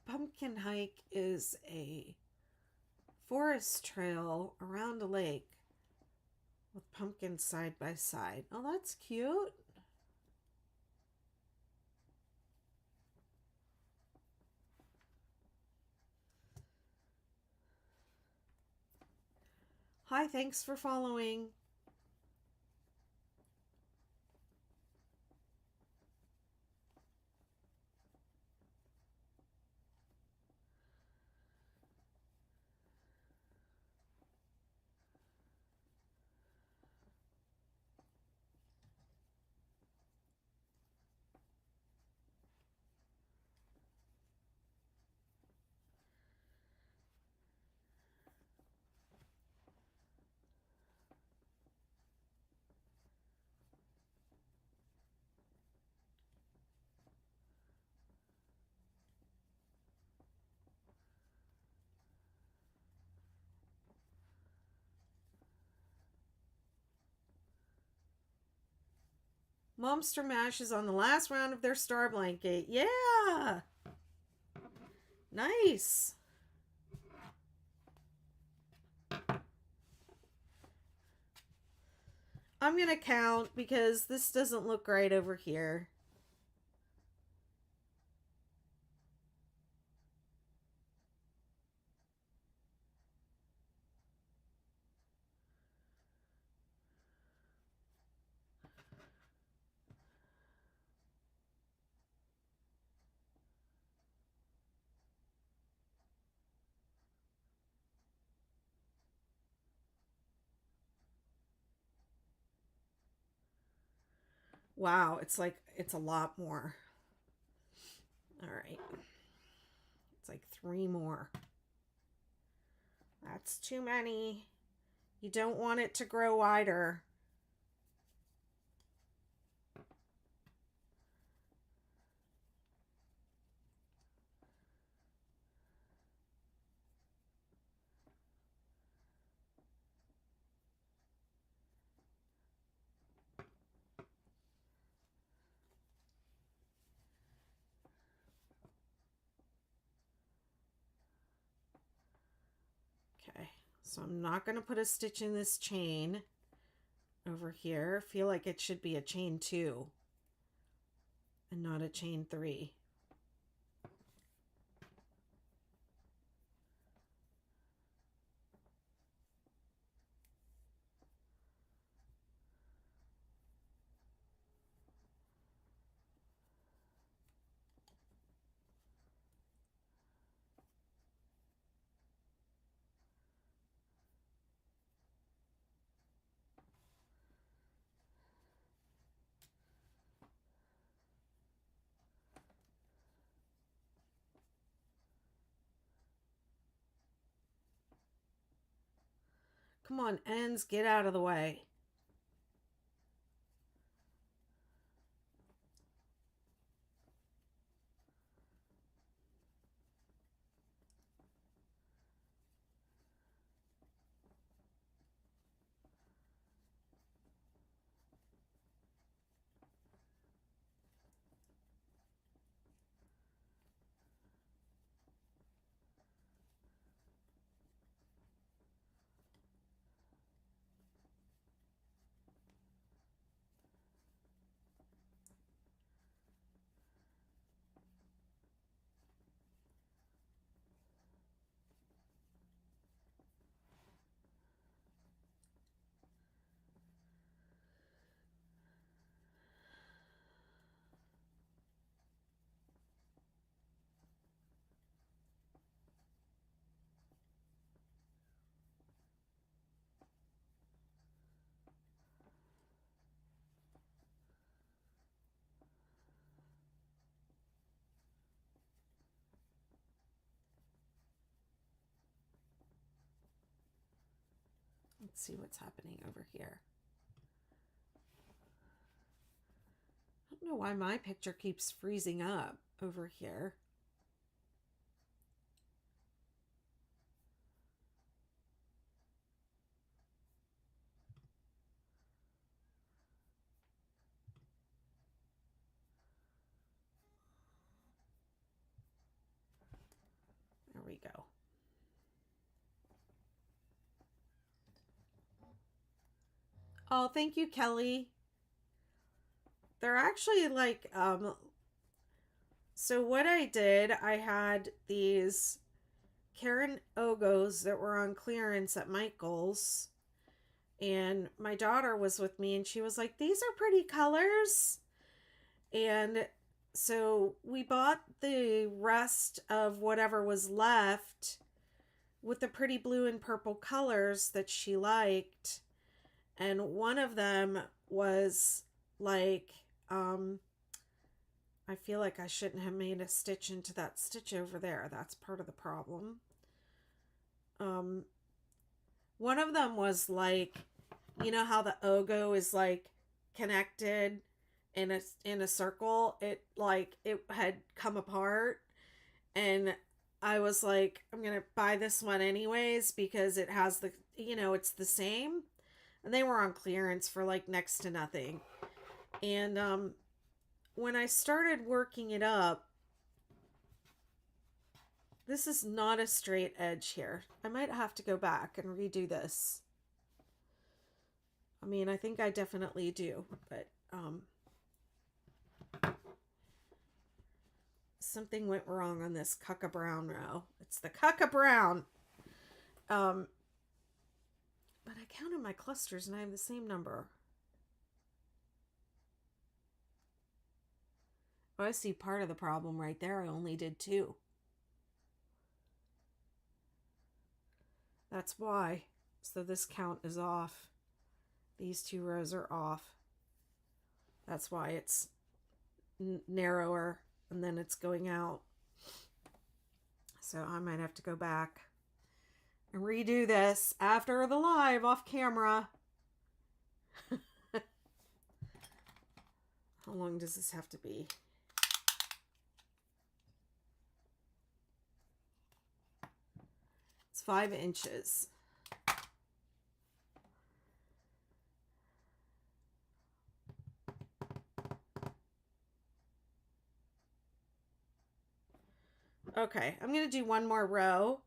Pumpkin hike is a forest trail around a lake with pumpkins side by side. Oh, that's cute. Hi, thanks for following. Momster Mash is on the last round of their star blanket. Yeah! Nice! I'm going to count because this doesn't look right over here. Wow, it's a lot more. All right. It's like 3 more. That's too many. You don't want it to grow wider. Okay, so I'm not going to put a stitch in this chain over here. I feel like it should be a chain 2 and not a chain 3. Come on, ends, get out of the way. Let's see what's happening over here. I don't know why my picture keeps freezing up over here. There we go. Oh, thank you, Kelly. They're actually like, so what I did, I had these Karen Ogos that were on clearance at Michael's. And my daughter was with me and she was like, these are pretty colors. And so we bought the rest of whatever was left with the pretty blue and purple colors that she liked. And one of them was like, I feel like I shouldn't have made a stitch into that stitch over there. That's part of the problem. One of them was like, you know how the Ogo is like connected in a circle? It had come apart, and I was like, I'm gonna buy this one anyways because it has the, it's the same. And they were on clearance for like next to nothing. And when I started working it up, this is not a straight edge here. I might have to go back and redo this. mean, I think I definitely do, but something went wrong on this Cucka Brown row. It's the Cucka Brown. But I counted my clusters and I have the same number. Oh, I see part of the problem right there. I only did 2. That's why. So this count is off. These 2 rows are off. That's why it's narrower and then it's going out. So I might have to go back and redo this after the live off camera. How long does this have to be? It's 5 inches. Okay, I'm going to do one more row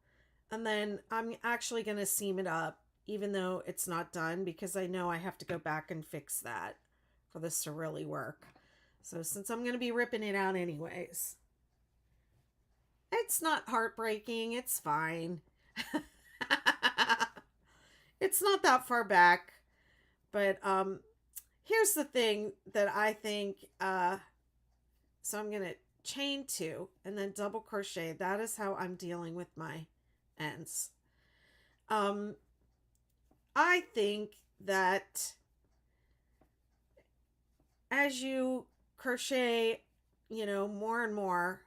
and then I'm actually going to seam it up even though it's not done because I know I have to go back and fix that for this to really work. So since I'm going to be ripping it out anyways, it's not heartbreaking. It's fine. It's not that far back, but here's the thing that I think, so I'm going to chain 2 and then double crochet. That is how I'm dealing with my ends. I think that as you crochet, more and more,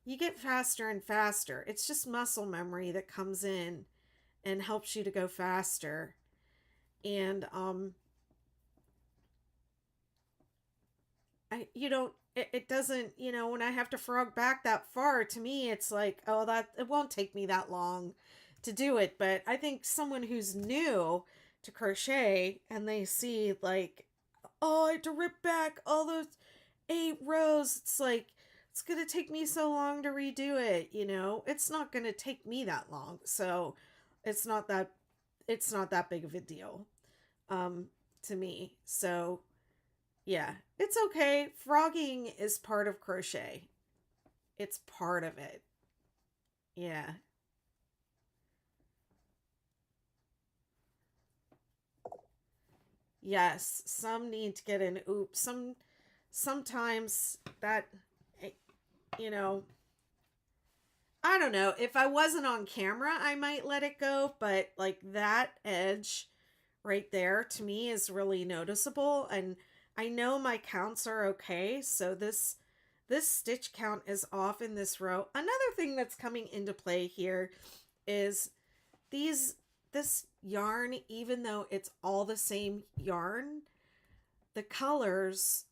you get faster and faster. It's just muscle memory that comes in and helps you to go faster. And it doesn't, when I have to frog back that far, to me it's like, oh, that it won't take me that long to do it. But I think someone who's new to crochet and they see like, oh, I have to rip back all those 8 rows, it's like, it's gonna take me so long to redo it. It's not gonna take me that long, so it's not that big of a deal to me. So yeah, it's okay. Frogging is part of crochet. It's part of it. Yeah. Yes, some need to get an oops. Sometimes that, you know, I don't know. If I wasn't on camera, I might let it go, but like that edge right there to me is really noticeable, and I know my counts are okay, so this stitch count is off in this row. Another thing that's coming into play here is this yarn, even though it's all the same yarn, the colors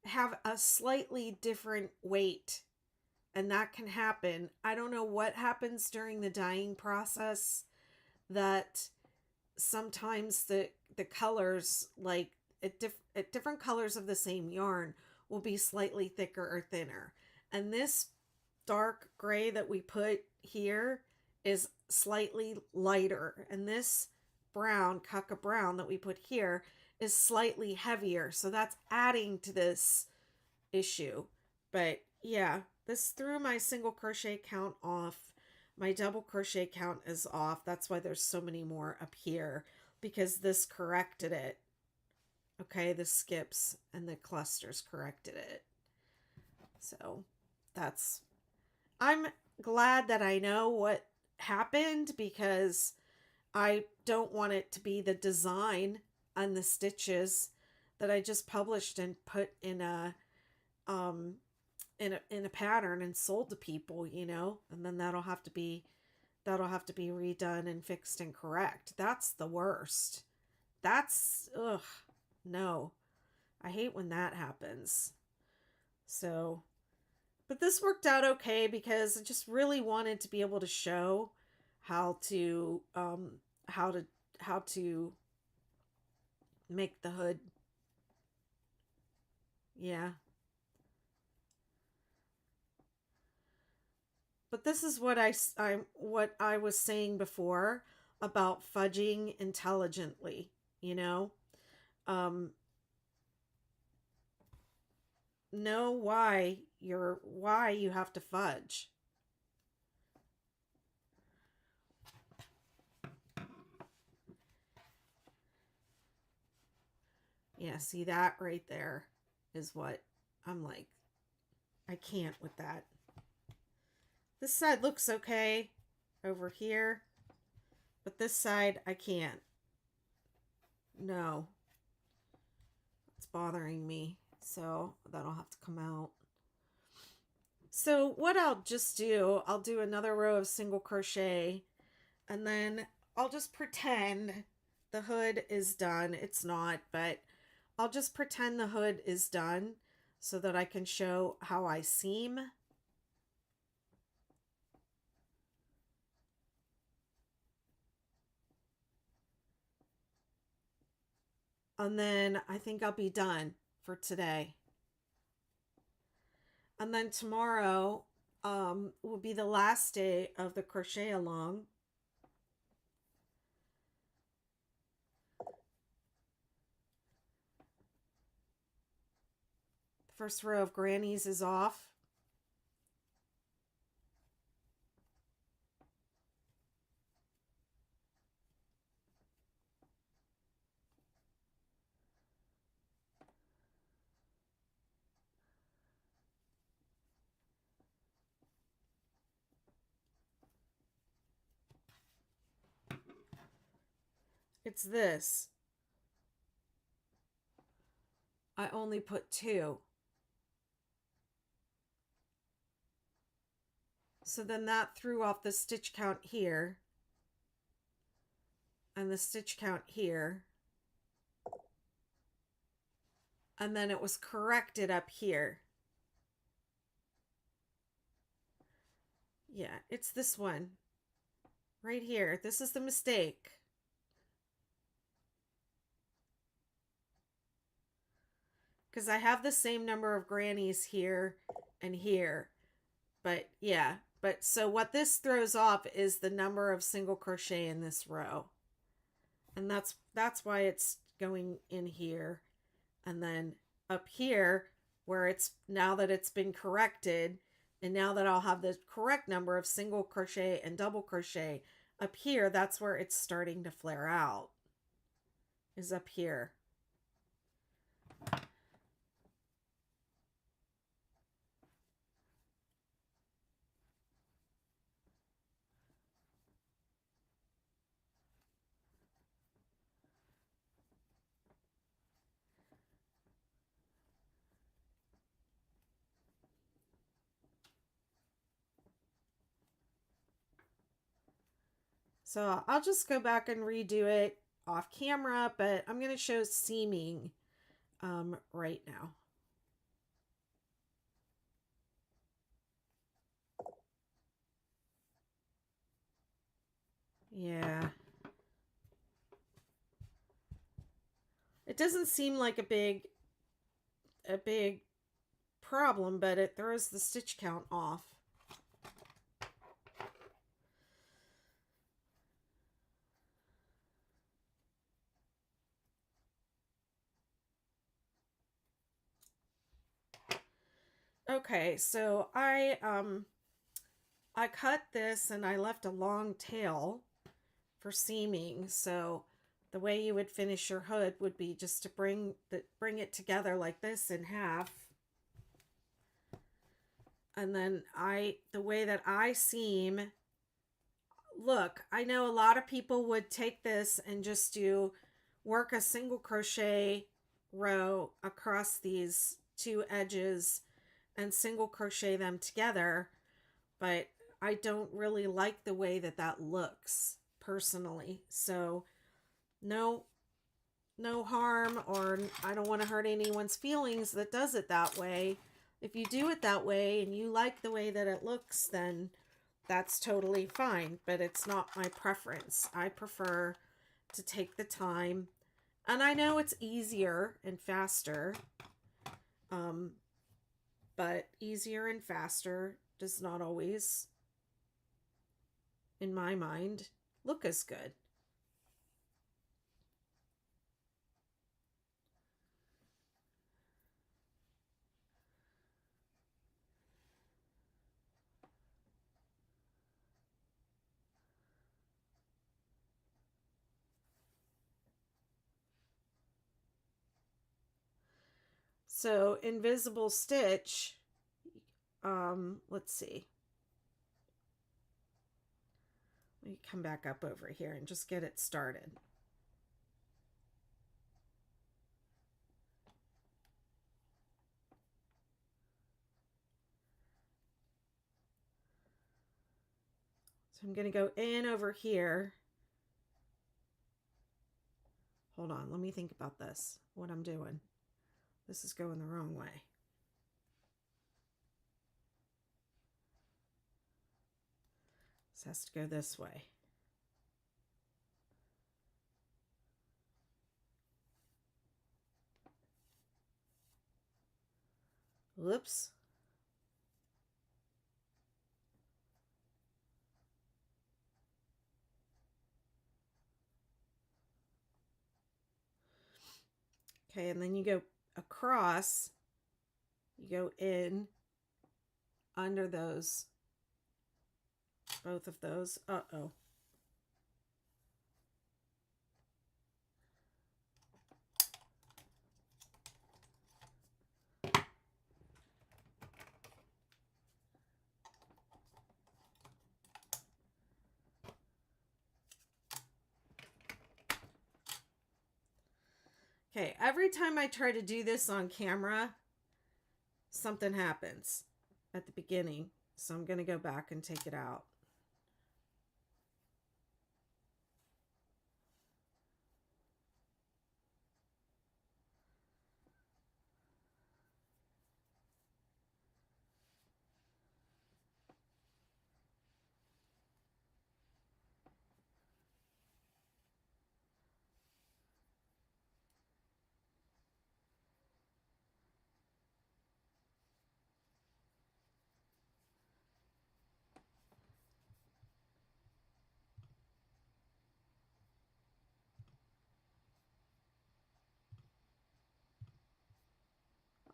have a slightly different weight, and that can happen. I don't know what happens during the dyeing process, that sometimes the colors, like at different colors of the same yarn, will be slightly thicker or thinner. And this dark gray that we put here is slightly lighter, and this brown, Cucka Brown, that we put here is slightly heavier, so that's adding to this issue. But yeah, this threw my single crochet count off. My double crochet count is off. That's why there's so many more up here, because this corrected it. Okay, the skips and the clusters corrected it. So I'm glad that I know what happened, because I don't want it to be the design on the stitches that I just published and put in a pattern and sold to people, and then that'll have to be redone and fixed and correct. That's the worst. That's no. I hate when that happens. So, but this worked out okay, because I just really wanted to be able to show how to make the hood. Yeah. But this is what I was saying before about fudging intelligently. you know? Um, know why you have to fudge. Yeah, see that right there is what I'm like, I can't with that. This side looks okay over here, but this side I can't. No, it's bothering me. So that'll have to come out. So what I'll just do, I'll do another row of single crochet, and then I'll just pretend the hood is done. It's not, but I'll just pretend the hood is done so that I can show how I seam. And then I think I'll be done for today. And then tomorrow will be the last day of the crochet along. The first row of grannies is off. It's this. I only put 2. So then that threw off the stitch count here and the stitch count here. And then it was corrected up here. Yeah, it's this one right here. This is the mistake. Because I have the same number of grannies here and here. But yeah, but so what this throws off is the number of single crochet in this row. And that's why it's going in here. And then up here, where it's now that it's been corrected, and now that I'll have the correct number of single crochet and double crochet, up here, that's where it's starting to flare out, is up here. So I'll just go back and redo it off camera, but I'm going to show seaming right now. Yeah. It doesn't seem like a big problem, but it throws the stitch count off. Okay, so I cut this and I left a long tail for seaming. So the way you would finish your hood would be just to bring it together like this in half. And then the way that I seam, look, I know a lot of people would take this and just work a single crochet row across these 2 edges and single crochet them together, but I don't really like the way that looks personally. So no harm, or I don't want to hurt anyone's feelings that does it that way. If you do it that way and you like the way that it looks, then that's totally fine, but it's not my preference. I prefer to take the time, and I know it's easier and faster, but easier and faster does not always, in my mind, look as good. So invisible stitch, let's see. Let me come back up over here and just get it started. So I'm going to go in over here. Hold on, let me think about this, what I'm doing. This is going the wrong way. This has to go this way. Whoops. Okay, and then you go across, you go in under those, both of those. Uh-oh. Okay, every time I try to do this on camera, something happens at the beginning. So I'm going to go back and take it out.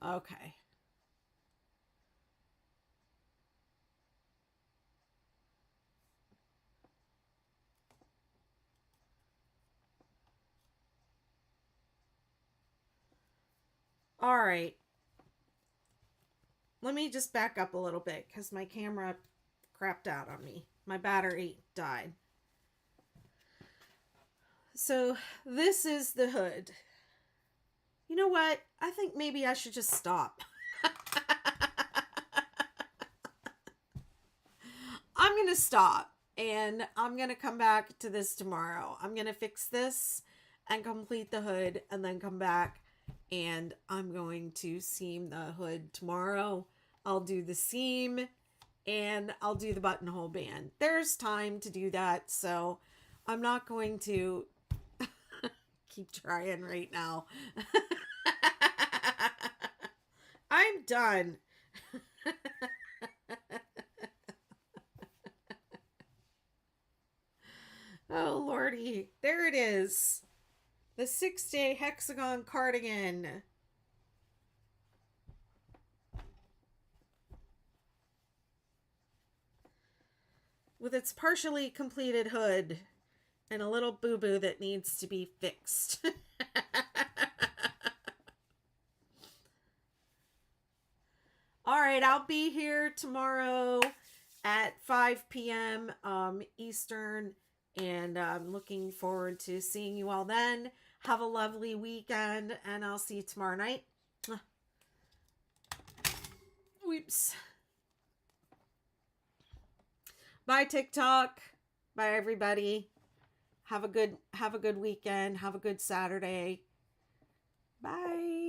Okay. All right. Let me just back up a little bit because my camera crapped out on me. My battery died. So this is the hood. You know what? I think maybe I should just stop. I'm going to stop and I'm going to come back to this tomorrow. I'm going to fix this and complete the hood and then come back and I'm going to seam the hood tomorrow. I'll do the seam and I'll do the buttonhole band. There's time to do that, so I'm not going to keep trying right now. I'm done. Oh, Lordy. There it is. The 6-day hexagon cardigan. With its partially completed hood and a little boo-boo that needs to be fixed. All right, I'll be here tomorrow at 5 p.m. Eastern, and I'm looking forward to seeing you all then. Have a lovely weekend, and I'll see you tomorrow night. Whoops. Bye, TikTok. Bye, everybody. Have a good weekend. Have a good Saturday. Bye.